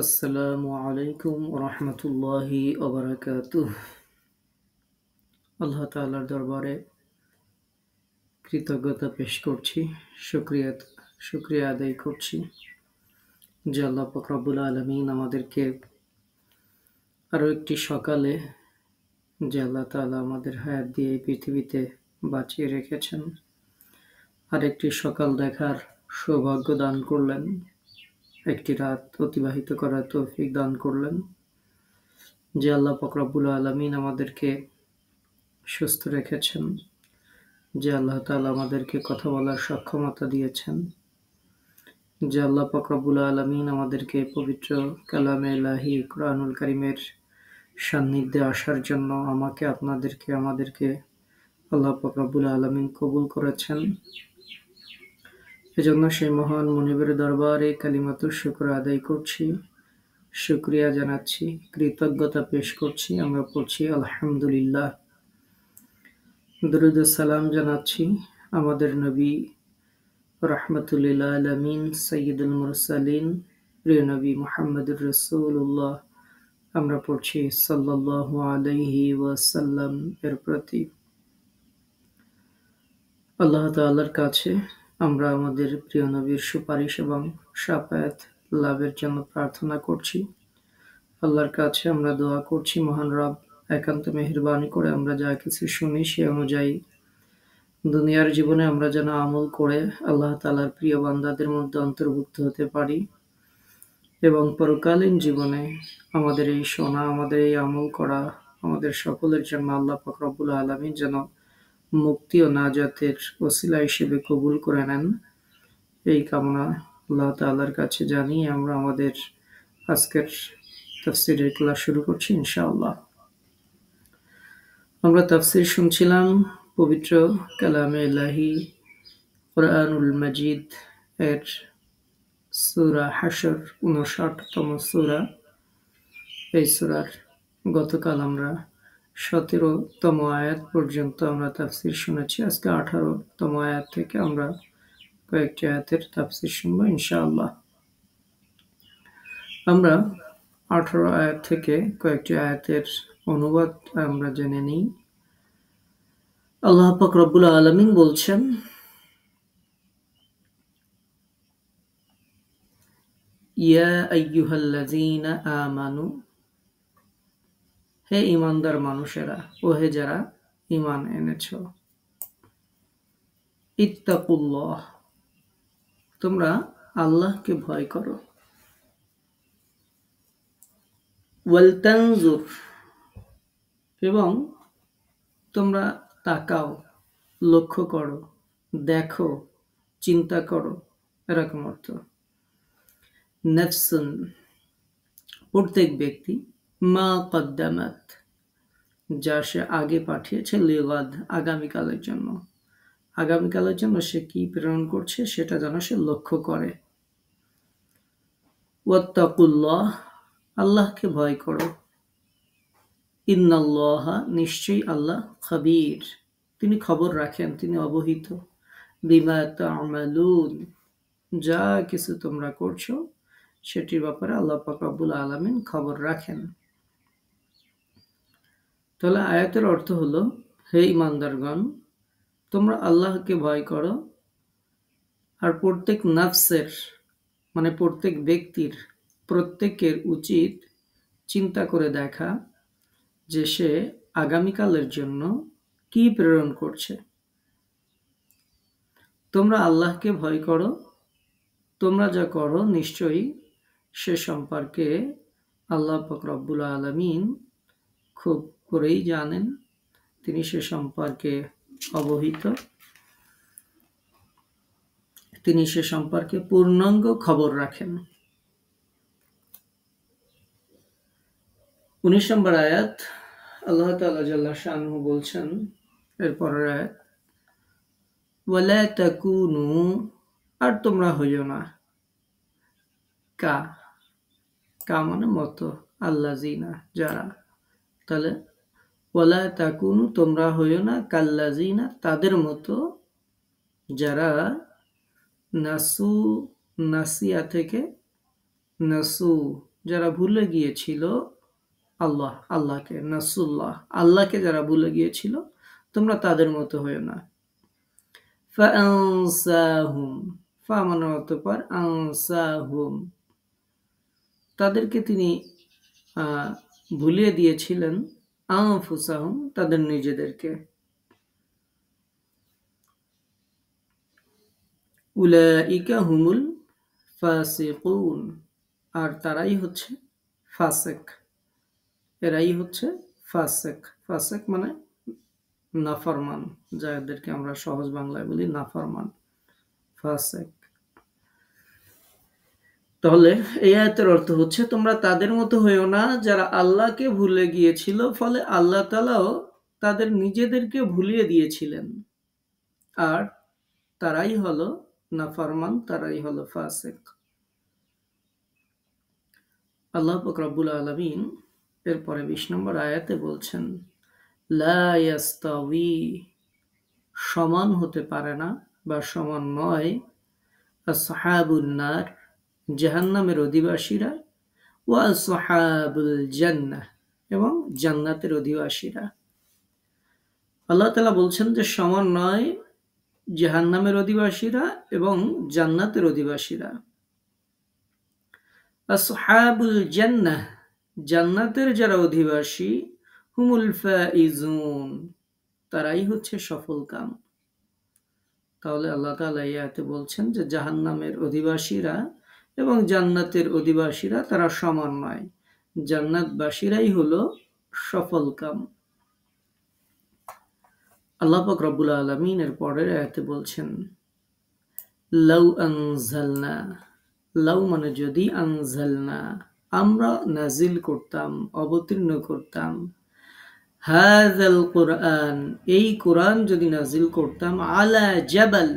আসসালামু আলাইকুম রহমতুল্লাহি ওবারাকাতুহ। আল্লাহ তাআলার দরবারে কৃতজ্ঞতা পেশ করছি, শুকরিয়া শুকরিয়া আদায় করছি যে আল্লাহ পাক রব্বুল আলামিন আমাদেরকে আরো একটি সকালে যে আল্লাহ তাআলা আমাদের হায়াত দিয়ে এই পৃথিবীতে বাঁচিয়ে রেখেছেন, আরেকটি সকাল দেখার সৌভাগ্য দান করলেন, একটি রাত অতিবাহিত করার তৌফিক দান করলেন। যে আল্লাহ পাক রব্বুল আলামিন আমাদেরকে সুস্থ রেখেছেন, যে আল্লাহ তাআলা আমাদেরকে কথা বলার সক্ষমতা দিয়েছেন, যে আল্লাহ পাক রব্বুল আলামিন আমাদেরকে পবিত্র কালামে ইলাহি কুরআনুল কারীমের সান্নিধ্যে আসার জন্য আমাদেরকে আল্লাহ পাক রব্বুল আলামিন কবুল করেছেন। এজন্য সেই মহান মুনিবের দরবারে কালিমাতুশ শুকর আদায় করছি, শুকরিয়া জানাচ্ছি, কৃতজ্ঞতা পেশ করছি। আমরা পড়ছি আলহামদুলিল্লাহ। দরুদ ও সালাম জানাচ্ছি আমাদের নবী রাহমাতুল লিল আলামিন সাইয়্যিদুল মুরসালিন প্রিয় নবী মুহাম্মদুর রাসূলুল্লাহ, আমরা পড়ছি সাল্লাল্লাহু আলাইহি ওয়াসাল্লাম এর প্রতি। আল্লাহ তাআলার কাছে আমরা আমাদের প্রিয় নবীর সুপারিশ এবং শাফায়াত লাভের জন্য প্রার্থনা করছি। আল্লাহর কাছে আমরা দোয়া করছি, মহান রব একান্ত মেহেরবানি করে আমরা যা কিছু শুনি সে অনুযায়ী দুনিয়ার জীবনে আমরা যেন আমল করে আল্লাহ তাআলার প্রিয় বান্দাদের মধ্যে অন্তর্ভুক্ত হতে পারি এবং পরকালীন জীবনে আমাদের এই শোনা, আমাদের এই আমল করা, আমাদের সকলের জন্য আল্লাহ পাক রব্বুল আলামিন যেন মুক্তি ও নাজাতের ওসিলা হিসেবে কবুল করে নেন, এই কামনা আল্লাহ তাআলার কাছে জানিয়ে আমরা আমাদের আজকের তাফসীরের ক্লাস শুরু করছি ইনশাআল্লাহ। আমরা তাফসীর শুনছিলাম পবিত্র কালামে ইলাহি কুরআনুল মাজিদ এর সূরা হাশর ৫৯তম সূরা। এই সূরার গতকাল আমরা ১৭তম আয়াত পর্যন্ত আমরা তাফসীর শুনেছি। আজকে ১৮তম আয়াত থেকে আমরা কয়েকটি আয়াতের তাফসীর শুনবো ইনশাআল্লাহ। আমরা ১৮ আয়াত থেকে কয়েকটি আয়াতের অনুবাদ আমরা জেনে নিই। আল্লাহ পাক রব্বুল আলামিন বলছেন, ইয়া আইয়ুহাল্লাযীনা আমানু, হে ঈমানদার মানুষেরা, ও হে যারা ঈমান এনেছো, ইত্তাকুল্লাহ, তোমরা আল্লাহকে ভয় করো, ওয়ালতানজুর, এবং তোমরা তাকাও, লক্ষ্য করো, দেখো, চিন্তা করো, এরকম অর্থ। নাফসুন, প্রত্যেক ব্যক্তি, মা কদ্দামাত, যা সে আগে পাঠিয়েছে, লিগাদ, আগামীকালের জন্য। আগামীকালের জন্য সে কি প্রেরণ করছে সেটা যেন সে লক্ষ্য করে। ওয়াত্তাকুল্লাহ, আল্লাহকে ভয় করো। ইন্নাল্লাহা, নিশ্চয়ই আল্লাহ, খাবীর, তিনি খবর রাখেন, তিনি অবহিত। বিমা তা'মালুন, যা কিছু তোমরা করছো সেটির ব্যাপারে আল্লাহ পাক রব্বুল আলামিন খবর রাখেন। তাহলে আয়াতের অর্থ হলো, হে ঈমানদারগণ, তোমরা আল্লাহকে ভয় করো, আর প্রত্যেক নাফসের মানে প্রত্যেক ব্যক্তির, প্রত্যেকের উচিত চিন্তা করে দেখা যে সে আগামীকালের জন্য কি প্রেরণ করছে। তোমরা আল্লাহকে ভয় করো, তোমরা যা করো নিশ্চয়ই সে সম্পর্কে আল্লাহ পাক রব্বুল আলামিন খুব করেই জানেন, তিনি সে সম্পর্কে অবহিত, তিনি সে সম্পর্কে পূর্ণাঙ্গ খবর রাখেন। ১৯ নম্বর আয়াত, আল্লাহ তাআলা জাল্লা শানুহু বলছেন, এরপরের আয়াত, ওয়ালা তাকুনু, আর তোমরা হইও না, কা মানে মতো, আল্লাযিনা, যারা। তাহলে ওয়ালা তাকুনু, তোমরা হইও না, কাল্লাযিনা, তাদের মতো, যারা নাসু, নাসিয়া থেকে নাসু, যারা ভুলে গিয়েছিল আল্লাহকে, নাসুল্লাহ, আল্লাহকে যারা ভুলে গিয়েছিল, তোমরা তাদের মতো হয়েও না। ফাআনসাহুম, ফা মানে অতঃপর, আনসাহুম, তাদেরকে তিনি ভুলিয়ে দিয়েছিলেন, আনফুসাহুম, তাদের নিজেদেরকে। উলাইকা হুমুল ফাসিকুন, আর তারাই হচ্ছে ফাসেক, এরাই হচ্ছে ফাসেক। ফাসেক মানে নাফরমান, যাদেরকে আমরা সহজ বাংলায় বলি নাফরমান, ফাসেক। তাহলে এই আয়াতের অর্থ হচ্ছে, তোমরা তাদের মতো হইও না যারা আল্লাহকে ভুলে গিয়েছিল, ফলে আল্লাহ তাআলাও তাদের নিজেদেরকে ভুলিয়ে দিয়েছিলেন, আর তারাই হলো নাফরমান, তারাই হলো ফাসেক। আল্লাহ পাক রব্বুল আলামিন এরপরে 20 নম্বর আয়াতে বলছেন, লা ইয়াস্তাউই, সমান হতে পারে না বা সমান নয়, আসহাবুন নার, জাহান্নামের অধিবাসীরা, ওয়া আসহাবুল জান্নাহ, এবং জান্নাতের অধিবাসীরা। আল্লাহ তাআলা বলছেন যে সমান নয় জাহান্নামের অধিবাসীরা এবং জান্নাতের অধিবাসীরা। আসহাবুল জান্নাহ, জান্নাতের যারা অধিবাসী, হুমুল ফাইজুন, তারাই হচ্ছে সফলকাম। তাহলে আল্লাহ তাআলা এই আয়াতে বলছেন যে জাহান্নামের অধিবাসীরা এবং জান্নাতের অধিবাসীরা তারা সমান নয়, জান্নাতবাসীরাই হলো সফলকাম। আল্লাহ পাক রব্বুল আলামিন এর পরের আয়াতে বলছেন, লাউ আনজালনা, লাউ মানে যদি, আনজালনা আমরা নাজিল করতাম, অবতীর্ণ করতাম, হাযাল কুরআন এই কুরআন যদি নাজিল করতাম, আলা জাবাল,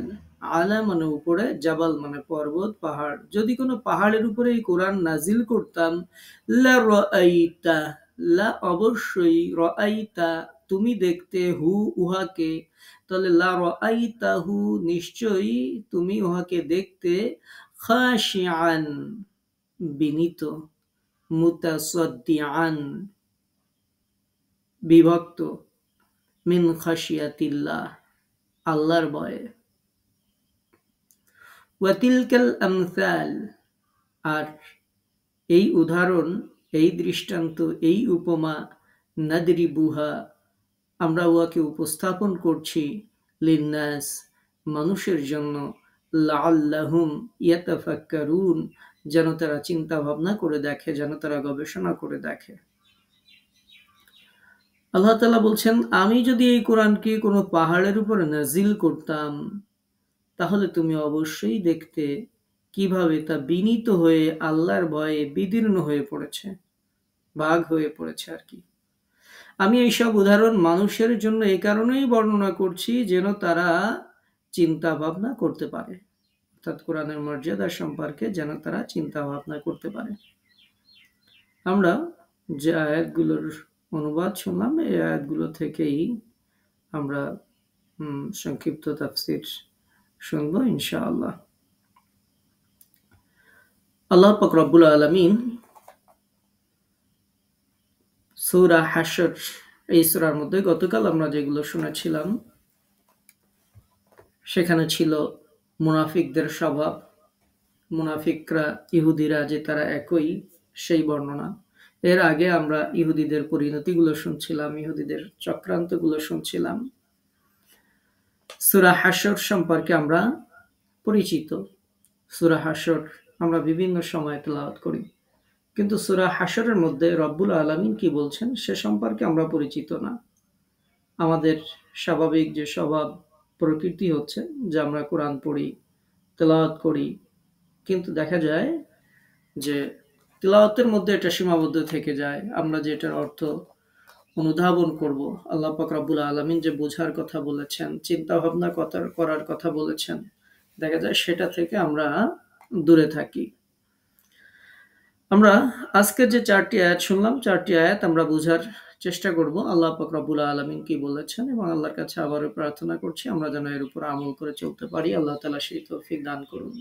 আলা মানে উপরে, জাবাল মানে পর্বত পাহাড়, যদি কোনো পাহাড়ের উপরে এই কোরআন নাজিল করতাম, লা রাআইতা, লা অবশ্যই, রাআইতা তুমি দেখতে, হু উহাকে, তাহলে লা রাআইতাহু নিশ্চয়ই তুমি উহাকে দেখতে, খাশিআন বিনীত, মুতাসাদ্দিআন বিভক্ত, মিন খাশিয়াতিল্লাহ আল্লাহর ভয়ে। ওয়াতিলকাল আমসাল, আর এই উদাহরণ, এই দৃষ্টান্ত, এই উপমা, নাদরিবুহা আমরা উহাকে উপস্থাপন করছি, লিন্নাস মানুষের জন্য, লাআল্লাহুম ইয়াতাফাক্কারুন যেন তারা চিন্তা ভাবনা করে দেখে, যেন তারা গবেষণা করে দেখে। আল্লাহ তাআলা বলছেন, আমি যদি এই কোরআনকে কোনো পাহাড়ের উপরে নাজিল করতাম, তাহলে তুমি অবশ্যই দেখতে কিভাবে তা বিনীত হয়ে আল্লাহর ভয়ে বিদীর্ণ হয়ে পড়েছে, ভাগ হয়ে পড়েছে আর কি। আমি এইসব উদাহরণ মানুষের জন্য এই কারণেই বর্ণনা করছি যেন তারা চিন্তা ভাবনা করতে পারে, অর্থাৎ কোরআনের মর্যাদা সম্পর্কে যেন তারা চিন্তা ভাবনা করতে পারে। আমরা যে আয়াতগুলোর অনুবাদ শুনলাম, এই আয়াতগুলো থেকেই আমরা সংক্ষিপ্ত তাফসীর শুনবো ইনশাআল্লাহ। আল্লাহ পাক রব্বুল আলামিন সূরা হাশর, এই সূরার মধ্যে গতকাল আমরা যেগুলো শুনেছিলাম সেখানে ছিল মুনাফিকদের স্বভাব, মুনাফিকরা ইহুদিরা যে তারা একই, সেই বর্ণনা। এর আগে আমরা ইহুদিদের পরিণতিগুলো শুনছিলাম, ইহুদিদের চক্রান্তগুলো শুনছিলাম। সূরা হাশর সম্পর্কে আমরা পরিচিত। সূরা হাশর আমরা বিভিন্ন সময় তেলাওয়াত করি, কিন্তু সূরা হাশরের মধ্যে রব্বুল আলামিন কি বলছেন সে সম্পর্কে আমরা পরিচিত না। আমাদের স্বাভাবিক যে স্বভাব প্রকৃতি হচ্ছে যে আমরা কোরআন পড়ি, তেলাওয়াত করি, কিন্তু দেখা যায় যে তেলাওয়াতের মধ্যে এটা সীমাবদ্ধ থেকে যায়। আমরা যে এটার অর্থ অনুধাবন করব, আল্লাহ পাক রব্বুল আলামিন যে বোঝার কথা বলেছেন, চিন্তা ভাবনা করার কথা বলেছেন, দেখা যায় সেটা থেকে আমরা দূরে থাকি। আমরা আজকের যে 4টি আয়াত শুনলাম, 4টি আয়াত আমরা বোঝার চেষ্টা করব আল্লাহ পাক রব্বুল আলামিন কি বলেছেন, এবং আল্লাহর কাছে আবারও প্রার্থনা করছি আমরা যেন এর উপর আমল করে চলতে পারি। আল্লাহ তাআলা সেই তৌফিক দান করুন।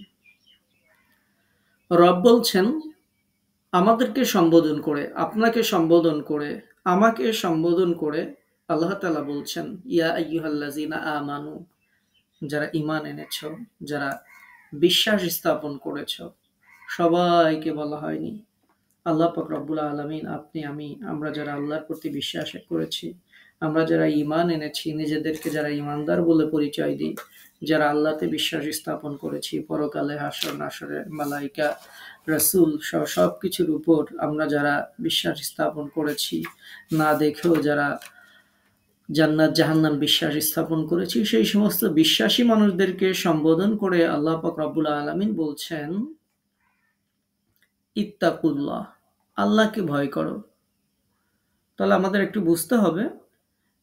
রব বলছেন, আমাদেরকে সম্বোধন করে, আপনাকে সম্বোধন করে, আমাকে সম্বোধন করে আল্লাহ তাআলা বলছেন, ইয়া আইয়ুহাল্লাযীনা আমানু, যারা ঈমান এনেছো, যারা বিশ্বাস স্থাপন করেছো, সবাইকে বলা হয়নি। আল্লাহ পাক রব্বুল আলামিন, আপনি, আমি, আমরা যারা আল্লাহর প্রতি বিশ্বাস করেছি, আমরা যারা ঈমান এনেছি, নিজেদেরকে যারা ঈমানদার বলে পরিচয় দিই, যারা আল্লাহতে বিশ্বাস স্থাপন করেছি, পরকালে হাসর নাসরে মালাইকা রাসূল সহ সবকিছুর উপর আমরা যারা বিশ্বাস স্থাপন করেছি, না দেখেও যারা জান্নাত জাহান্নাম বিশ্বাস স্থাপন করেছি, সেই সমস্ত বিশ্বাসী মানুষদেরকে সম্বোধন করে আল্লাহ পাক রব্বুল আলামিন বলছেন, ইত্তাকুল্লাহ, আল্লাহকে ভয় করো। তাহলে আমাদের একটু বুঝতে হবে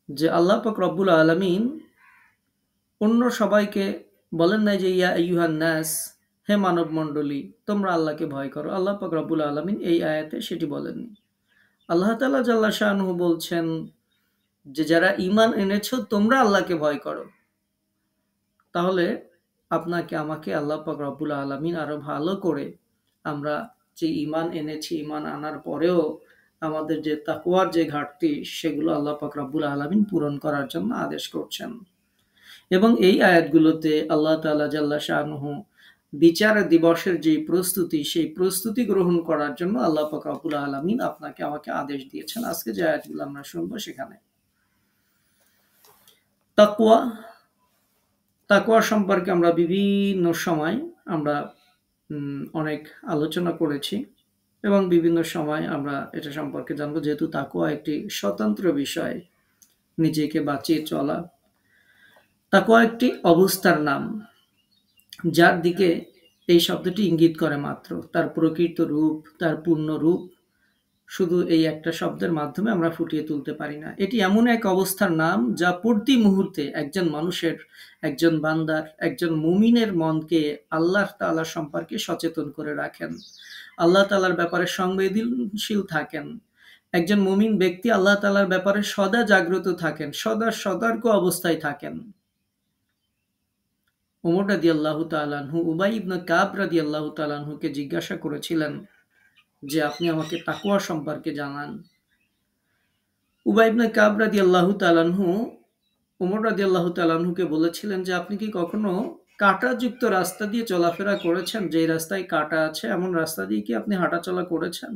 যে আল্লাহ পাক রব্বুল আলামিন অন্য সবাইকে বলেন নাই যে ইয়া আইয়ুহান নাস, হে মানব মণ্ডলী, তোমরা আল্লাহকে ভয় করো। আল্লাহ পাক রব্বুল আলামিন এই আয়াতে সেটি বলেননি। আল্লাহ তাআলা জাল্লা শাআনুহু বলছেন যে যারা ঈমান এনেছো তোমরা আল্লাহকে ভয় করো। তাহলে আপনাকে আমাকে আল্লাহ পাক রব্বুল আলামিন আরো ভালো করে, আমরা যে ঈমান এনেছি, ঈমান আনার পরেও আমাদের যে তাকওয়ার যে ঘাটতি, সেগুলো আল্লাহ পাক রব্বুল আলামিন পূরণ করার জন্য আদেশ করছেন। এবং এই আয়াতগুলোতে আল্লাহ তাআলা জাল্লা শাআনুহু বিচার দিবসের যে প্রস্তুতি, সেই প্রস্তুতি গ্রহণ করার জন্য আল্লাহ পাক রব্বুল আলামিন আপনাকে আমাকে আদেশ দিয়েছেন। আজকে যে আয়াতগুলো আমরা শুনবো সেখানে তাকওয়া, তাকওয়া সম্পর্কে আমরা বিভিন্ন সময় আমরা অনেক আলোচনা করেছি এবং বিভিন্ন সময় আমরা এটা সম্পর্কে জানবো, যেহেতু তাকওয়া একটি স্বতন্ত্র বিষয়, নিজেকে বাঁচিয়ে চলা। তাকওয়া একটি অবস্থার নাম, যার দিকে এই শব্দটি ইঙ্গিত করে মাত্র। তার প্রকৃত রূপ, তার পূর্ণ রূপ শুধু এই একটা শব্দের মাধ্যমে আমরা ফুটিয়ে তুলতে পারি না। এটি এমন এক অবস্থার নাম যা প্রতি মুহূর্তে একজন মানুষের, একজন বান্দার, একজন মুমিনের মনকে আল্লাহ তাআলা সম্পর্কে সচেতন করে রাখেন, আল্লাহ তাআলার ব্যাপারে সংবেদনশীল থাকেন। একজন মুমিন ব্যক্তি আল্লাহ তাআলার ব্যাপারে সদা জাগ্রত থাকেন, সদা সতর্ক অবস্থায় থাকেন। ওমর রাদিয়াল্লাহু তাআলা আনহু উবাই ইবনে কাব রাদিয়াল্লাহু তাআলা আনহুকে জিজ্ঞাসা করেছিলেন যে আপনি আমাকে তাকওয়া সম্পর্কে জানান। উবাই ইবনে কাব রাদিয়াল্লাহু তাআলা আনহু ওমর রাদিয়াল্লাহু তাআলা আনহুকে বলেছিলেন যে আপনি কি কখনো কাঁটাযুক্ত রাস্তা দিয়ে চলাফেরা করেছেন? যেই রাস্তায় কাঁটা আছে এমন রাস্তা দিয়ে কি আপনি হাঁটাচলা করেছেন?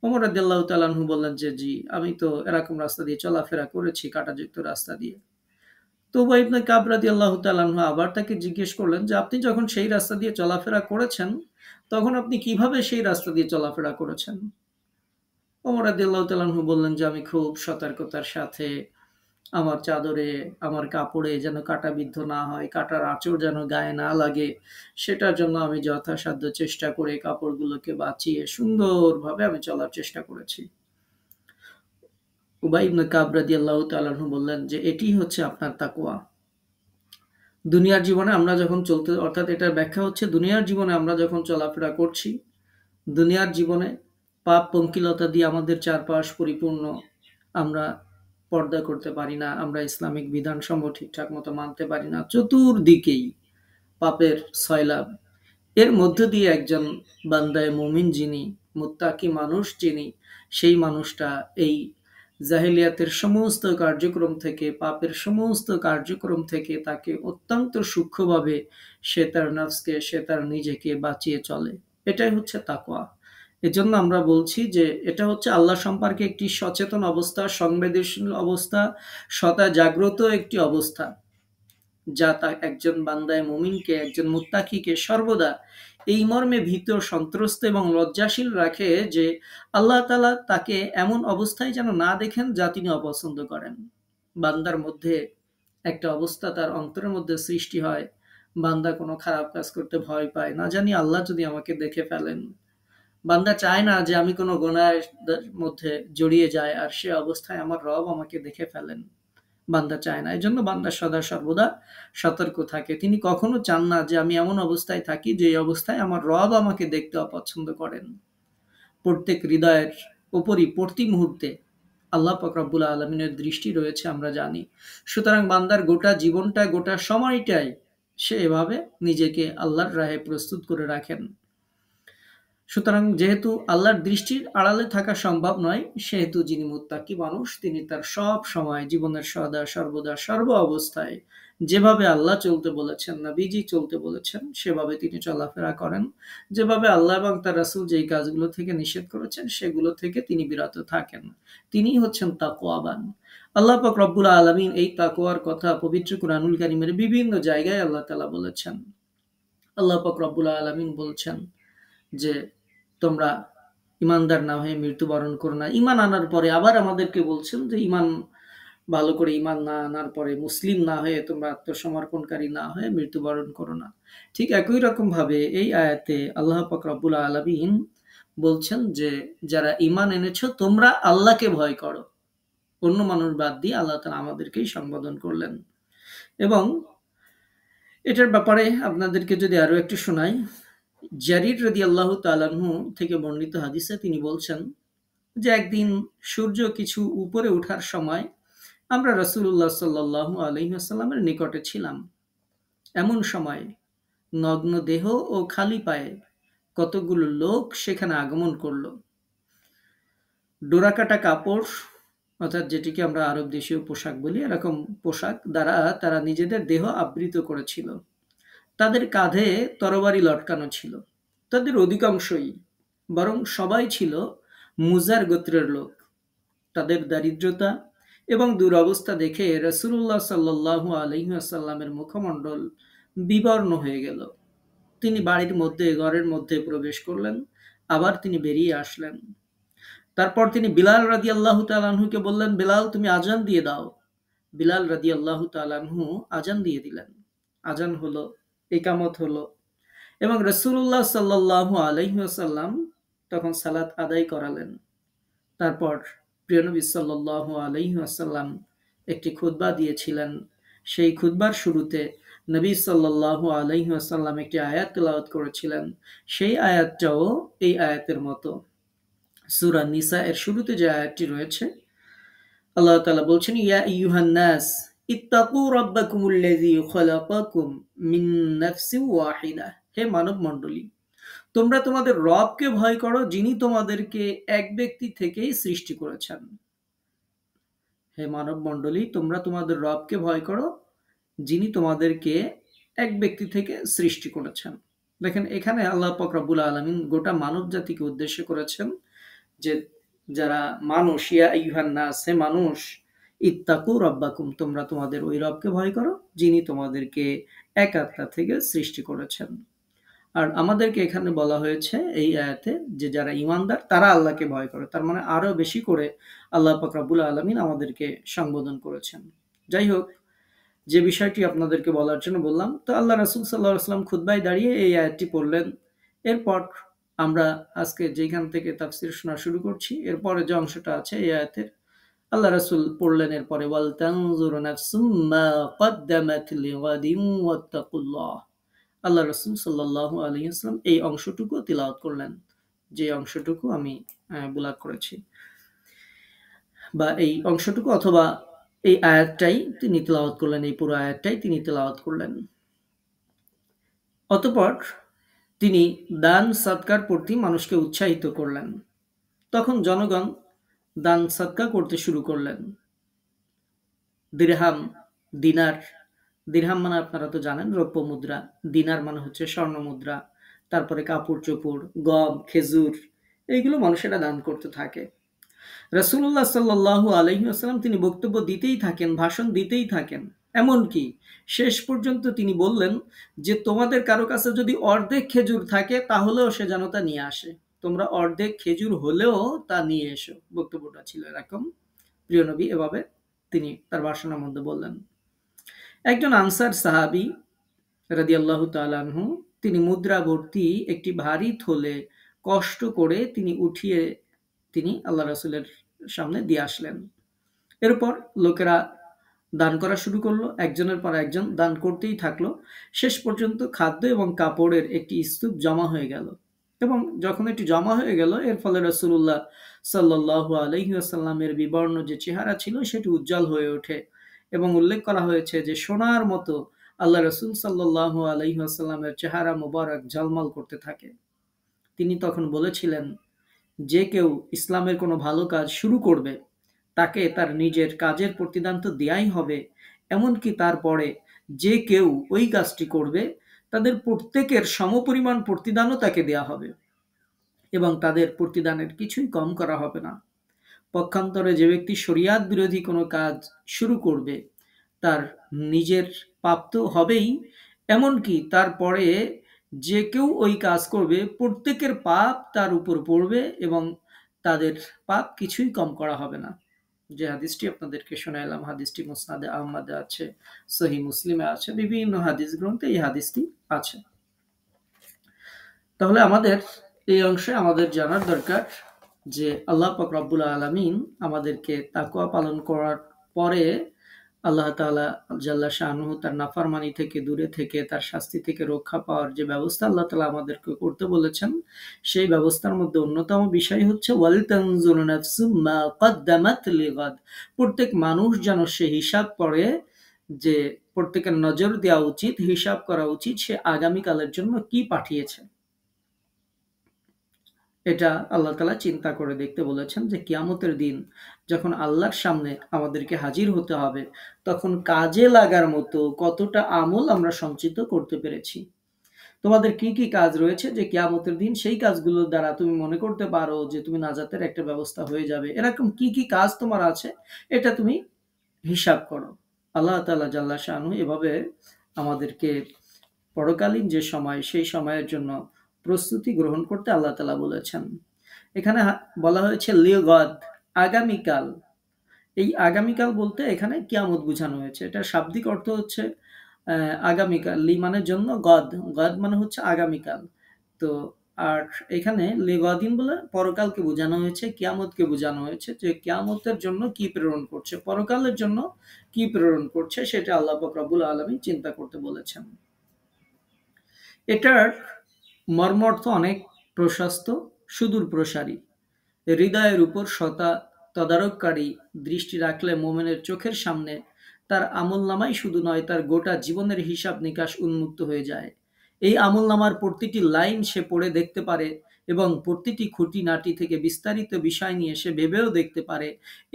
ওমর রাদিয়াল্লাহু তাআলা আনহু বললেন যে জি, আমি তো এরকম রাস্তা দিয়ে চলাফেরা করেছি, কাঁটাযুক্ত রাস্তা দিয়ে। তো উবাই ইবনে কাব রাদিয়াল্লাহু তাআলা আনহু আবার তাকে জিজ্ঞেস করলেন যে আপনি যখন সেই রাস্তা দিয়ে চলাফেরা করেছেন, তখন আপনি কিভাবে সেই রাস্তা দিয়ে চলাফেরা করেছেন? ওমর রাদিয়াল্লাহু তাআলা আনহু বললেন যে আমি খুব সতর্কতার সাথে আমার চাদরে, আমার কাপড়ে যেন কাঁটা বিদ্ধ না হয়, কাঁটার আঁচড় যেন গায়ে না লাগে, সেটার জন্য আমি যথাসাধ্য চেষ্টা করে কাপড়গুলোকে বাঁচিয়ে সুন্দরভাবে আমি চলার চেষ্টা করেছি। উবাই ইবনে কাব রাদিয়াল্লাহু তাআলা আনহু বললেন যে এটিই হচ্ছে আপনার তাকওয়া। দুনিয়ার জীবনে আমরা যখন চলতে, অর্থাৎ এটার ব্যাখ্যা হচ্ছে দুনিয়ার জীবনে আমরা যখন চলাফেরা করছি, দুনিয়ার জীবনে পাপ পঙ্কিলতা দিয়ে আমাদের চারপাশ পরিপূর্ণ, আমরা পর্দা করতে পারি না, আমরা ইসলামিক বিধানসমূহ ঠিকঠাক মতো মানতে পারি না, চতুর্দিকেই পাপের সয়লাব। এর মধ্য দিয়ে একজন বান্দায়ে মুমিন যিনি, মুত্তাকি মানুষ যিনি, সেই মানুষটা এই জাহেলিয়াতের সমস্ত কার্যক্রম থেকে, পাপের সমস্ত কার্যক্রম থেকে তাকে অত্যন্ত সূক্ষ্মভাবে সে তার নফসকে, সে তার নিজেকে বাঁচিয়ে চলে। এটাই হচ্ছে তাকওয়া। এজন্য আমরা বলছি যে এটা হচ্ছে আল্লাহ সম্পর্কে একটি সচেতন অবস্থা, সংবেদনশীল অবস্থা, সদা জাগ্রত একটি অবস্থা, যা তা একজন বান্দায়ে মুমিনকে, একজন মুত্তাকিকে সর্বদা এই মর্মে ভীত, সন্ত্রস্ত এবং লজ্জাশীল রাখে যে আল্লাহ তাআলা তাকে এমন অবস্থায় যেন না দেখেন যা তিনি অপছন্দ করেন। বান্দার মধ্যে একটা অবস্থা তার অন্তরের মধ্যে সৃষ্টি হয়, বান্দা কোনো খারাপ কাজ করতে ভয় পায়, না জানি আল্লাহ যদি আমাকে দেখে ফেলেন। বান্দা চায় না যে আমি কোনো গুনাহের মধ্যে জড়িয়ে যাই আর সে অবস্থায় আমার রব আমাকে দেখে ফেলেন। বান্দা চায় না। এজন্য বান্দা সদা সর্বদা সতর্ক থাকে। তিনি কখনো চান না যে আমি এমন অবস্থায় থাকি যে অবস্থায় আমার রব আমাকে দেখতে অপছন্দ করেন। প্রত্যেক হৃদয়ের উপরই প্রতি মুহূর্তে আল্লাহ পাক রব্বুল আলামিনের দৃষ্টি রয়েছে, আমরা জানি। সুতরাং বান্দার গোটা জীবনটা, গোটা সময়টাই সে এভাবে নিজেকে আল্লাহর রাহে প্রস্তুত করে রাখেন। সুতরাং যেহেতু আল্লাহর দৃষ্টির আড়ালে থাকা সম্ভব নয়, সেহেতু যিনি মুত্তাকি মানুষ তিনি তার সব সময় জীবনের সদা সর্বদা সর্ব অবস্থায় যেভাবে আল্লাহ চলতে বলেছেন, নবীজি চলতে বলেছেন, সেভাবে তিনি চলাফেরা করেন। যেভাবে আল্লাহ এবং তার রাসূল যেই কাজগুলো থেকে নিষেধ করেছেন সেগুলো থেকে তিনি বিরত থাকেন। তিনিই হচ্ছেন তাকওয়াবান। আল্লাহ পাক রব্বুল আলামিন এই তাকওয়ার কথা পবিত্র কুরআনুল কারীমের বিভিন্ন জায়গায় আল্লাহ তাআলা বলেছেন। আল্লাহ পাক রব্বুল আলামিন বলছেন যে তোমরা ইমানদার না হয়ে মৃত্যুবরণ করো না। ঈমান আনার পরে আবার আমাদেরকে বলছেন যে ভালো করে ঈমান না আনার পরে মুসলিম না হয়ে তোমরা আত্মসমর্পণকারী না হয়ে মৃত্যুবরণ করো না। ঠিক একই রকমভাবে এই আয়াতে আল্লাহ পাক রব্বুল আলামিন বলছেন যে যারা ঈমান এনেছো তোমরা আল্লাহকে ভয় করো। অন্য মানুষ বাদ দিয়ে আল্লাহ তাআলা আমাদেরকেই সম্বোধন করলেন। এবং এটার ব্যাপারে আপনাদেরকে যদি আরো একটু শোনাই, জারির রাদিয়াল্লাহু তাআলা আনহু থেকে বর্ণিত হাদিসে তিনি বলছেন যে একদিন সূর্য কিছু উপরে ওঠার সময় আমরা রাসূলুল্লাহ সাল্লাল্লাহু আলাইহি ওয়াসাল্লামের নিকটে ছিলাম। এমন সময় নগ্ন দেহ ও খালি পায়ে কতগুলো লোক সেখানে আগমন করল। ডোরাকাটা কাপড়, অর্থাৎ যেটিকে আমরা আরব দেশীয় পোশাক বলি, এরকম পোশাক দ্বারা তারা নিজেদের দেহ আবৃত করেছিল। তাদের কাঁধে তরবারি লটকানো ছিল। তাদের অধিকাংশই, বরং সবাই ছিল মুজার গোত্রের লোক। তাদের দারিদ্রতা এবং দুরবস্থা দেখে রাসূলুল্লাহ সাল্লাল্লাহু আলাইহি ওয়াসাল্লামের মুখমণ্ডল বিবর্ণ হয়ে গেল। তিনি ঘরের মধ্যে প্রবেশ করলেন, আবার তিনি বেরিয়ে আসলেন। তারপর তিনি বিলাল রাদিয়াল্লাহু তাআলা আনহুকে বললেন, বিলাল তুমি আজান দিয়ে দাও। বিলাল রাদিয়াল্লাহু তাআলা আনহু আজান দিয়ে দিলেন। আজান হলো, ইকামত হলো এবং রাসূলুল্লাহ সাল্লাল্লাহু আলাইহি ওয়াসাল্লাম তখন সালাত আদায় করালেন। তারপর প্রিয় নবী সাল্লাল্লাহু আলাইহি ওয়াসাল্লাম একটি খুতবা দিয়েছিলেন। সেই খুতবার শুরুতে নবী সাল্লাল্লাহু আলাইহি ওয়াসাল্লাম একটি আয়াত তেলাওয়াত করেছিলেন। সেই আয়াতটাও এই আয়াতের মতো। সূরা নিসা এর শুরুতে যে আয়াতটি রয়েছে, আল্লাহ তাআলা বলছেন, ইয়া আইয়ুহান নাস ইত্তাকু রাব্বাকুমুল্লাযী খালাকাকুম মিন নাফসিন ওয়াহিদা। হে মানব মণ্ডলী, তোমরা তোমাদের রবকে ভয় করো যিনি তোমাদেরকে এক ব্যক্তি থেকেই সৃষ্টি করেছেন। হে মানব মণ্ডলী, তোমরা তোমাদের রবকে ভয় করো যিনি তোমাদেরকে এক ব্যক্তি থেকে সৃষ্টি করেছেন। দেখেন এখানে আল্লাহ পাক রব্বুল আলামিন গোটা মানব জাতিকে উদ্দেশ্য করেছেন যে যারা মানুষ, ইয়া আইয়ুহান নাস, হে মানুষ, ইত্তাকু রাব্বাকুম, তোমরা তোমাদের ওই রবকে ভয় করো যিনি তোমাদেরকে এক আত্মা থেকে সৃষ্টি করেছেন। আর আমাদেরকে এখানে বলা হয়েছে এই আয়াতে যে যারা ঈমানদার তারা আল্লাহকে ভয় করে। তার মানে আরো বেশি করে আল্লাহ পাক রব্বুল আলামিন আমাদেরকে সম্বোধন করেছেন। যাই হোক, যে বিষয়টি আপনাদেরকে বলার জন্য বললাম, তো আল্লাহ রাসূল সাল্লাল্লাহু আলাইহি ওয়াসাল্লাম খুতবায় দাঁড়িয়ে এই আয়াতটি পড়লেন। এরপর আমরা আজকে যেখান থেকে তাফসীর শোনা শুরু করছি, এরপরে যে অংশটা আছে এই আয়াতের, আল্লাহ রাসূল পড়লেন এরপরে, ওয়াল তানজুর নাফসুম মা কদ্দামাত লিগাদিন ওয়াত্তাকুল্লাহ। আল্লাহ রাসূল সাল্লাল্লাহু আলাইহি ওয়াসাল্লাম এই অংশটুকু তিলাওয়াত করলেন, যে অংশটুকু আমি বুলাত করেছি, বা এই অংশটুকু অথবা এই আয়াতটাই তিনি তিলাওয়াত করলেন, এই পুরো আয়াতটাই তিনি তিলাওয়াত করলেন। অতঃপর তিনি দান সদকার প্রতি মানুষকে উৎসাহিত করলেন। তখন জনগণ দান সদকা করতে শুরু করলেন। দিরহাম, দিনার, দিরহাম মানে আপনারা তো জানেন রৌপ্য মুদ্রা, দিনার মানে হচ্ছে স্বর্ণ মুদ্রা, তারপরে কাপড় চোপড়, গম, খেজুর, এইগুলো মানুষেরা দান করতে থাকে। রাসূলুল্লাহ সাল্লাল্লাহু আলাইহি ওয়াসাল্লাম তিনি বক্তব্য দিতেই থাকেন, ভাষণ দিতেই থাকেন। এমনকি শেষ পর্যন্ত তিনি বললেন যে তোমাদের কারো কাছে যদি অর্ধেক খেজুর থাকে তাহলেও সে যেন তা নিয়ে আসে। তোমরা অর্ধেক খেজুর হলেও তা নিয়ে এসো। বক্তব্যটা ছিল এরকম। প্রিয় নবী এভাবে তিনি তার ভাষণের মধ্যে বললেন। একজন আনসার সাহাবী রাদিয়াল্লাহু তাআলা আনহু তিনি মুদ্রা ভর্তি একটি ভারী থলে কষ্ট করে তিনি উঠিয়ে তিনি আল্লাহ রাসূলের সামনে দিয়ে আসলেন। এরপর লোকেরা দান করা শুরু করলো, একজনের পর একজন দান করতেই থাকলো। শেষ পর্যন্ত খাদ্য এবং কাপড়ের একটি স্তূপ জমা হয়ে গেল। এবং যখন এটি জমা হয়ে গেল, এর ফলে রাসূলুল্লাহ সাল্লাল্লাহু আলাইহি ওয়াসাল্লামের বিবর্ণ যে চেহারা ছিল সেটি উজ্জ্বল হয়ে ওঠে এবং উল্লেখ করা হয়েছে যে সোনার মতো আল্লাহ রাসূল সাল্লাল্লাহু আলাইহি ওয়াসাল্লামের চেহারা মোবারক ঝলমল করতে থাকে। তিনি তখন বলেছিলেন, যে কেউ ইসলামের কোনো ভালো কাজ শুরু করবে তাকে তার নিজের কাজের প্রতিদান তো দেয়াই হবে, এমনকি তারপরে যে কেউ ওই কাজটি করবে তাদের প্রত্যেকের সমপরিমাণ প্রতিদানও তাকে দেয়া হবে এবং তাদের প্রতিদানের কিছুই কম করা হবে না। পক্ষান্তরে যে ব্যক্তি শরিয়াত বিরোধী কোনো কাজ শুরু করবে তার নিজের পাপ তো হবেই, এমনকি তারপরে যে কেউ ওই কাজ করবে প্রত্যেকের পাপ তার উপর পড়বে এবং তাদের পাপ কিছুই কম করা হবে না। যে হাদিসটি আপনাদেরকে শোনাইলাম, হাদিসটি মুসনাদে আহমদে আছে, সহি মুসলিমে আছে, বিভিন্ন হাদিস গ্রন্থে এই হাদিসটি আছে। তাহলে আমাদের এই অংশে আমাদের জানার দরকার যে আল্লাহ পাক রব্বুল আলামিন আমাদেরকে তাকওয়া পালন করার পরে আল্লাহ তাআলা জাল্লা শানুহু তার নাফরমানি থেকে দূরে থেকে তার শাস্তি থেকে রক্ষা পাওয়ার যে ব্যবস্থা আল্লাহ তাআলা আমাদেরকে করতে বলেছেন, সেই ব্যবস্থার মধ্যে অন্যতম বিষয় হচ্ছে ওয়াল তানজুর নাফসুম মা কদ্দামাত লিগাদ। প্রত্যেক মানুষ যেন সে হিসাব করে, যে প্রত্যেকের নজর দেওয়া উচিত, হিসাব করা উচিত সে আগামীকালের জন্য কি পাঠিয়েছে। এটা আল্লাহ তাআলা চিন্তা করে দেখতে বলেছেন যে কিয়ামতের দিন যখন আল্লাহর সামনে আমাদেরকে হাজির হতে হবে, তখন কাজে লাগার মতো কতটা আমল আমরা সঞ্চিত করতে পেরেছি। তোমাদের কি কি কাজ রয়েছে যে কিয়ামতের দিন সেই কাজগুলোর দ্বারা তুমি মনে করতে পারো যে তুমি নাজাতের একটা ব্যবস্থা হয়ে যাবে, এরকম কি কি কাজ তোমার আছে এটা তুমি হিসাব করো। আল্লাহ তাআলা জাল্লা শানহু এভাবে আমাদেরকে পরকালীন যে সময় সেই সময়ের জন্য প্রস্তুতি গ্রহণ করতে আল্লাহ তাআলা বলেছেন। এখানে বলা হয়েছে লিগদ, আগামীকাল। এই আগামীকাল বলতে এখানে কিয়ামত বোঝানো হয়েছে। এটার শাব্দিক অর্থ হচ্ছে আগামীকাল। লি মানে জন্য, গদ, গদ মানে হচ্ছে আগামীকাল। তো আর এখানে লিগদিন বলে পরকালকে বোঝানো হয়েছে, কিয়ামতকে বোঝানো হয়েছে, যে কিয়ামতের জন্য কি প্রেরণ করছে, পরকালের জন্য কি প্রেরণ করছে সেটা আল্লাহ পাক রব্বুল আলামিন চিন্তা করতে বলেছেন। এটার মর্মার্থ অনেক প্রশস্ত, সুদূর প্রসারী। হৃদয়ের উপর সদা তদারককারী দৃষ্টি রাখলে মোমেনের চোখের সামনে তার আমলনামাই শুধু নয়, তার গোটা জীবনের হিসাব নিকাশ উন্মুক্ত হয়ে যায়। এই আমলনামার প্রতিটি লাইন সে পড়ে দেখতে পারে এবং প্রতিটি খুঁটিনাটি থেকে বিস্তারিত বিষয় নিয়ে সে ভেবেও দেখতে পারে।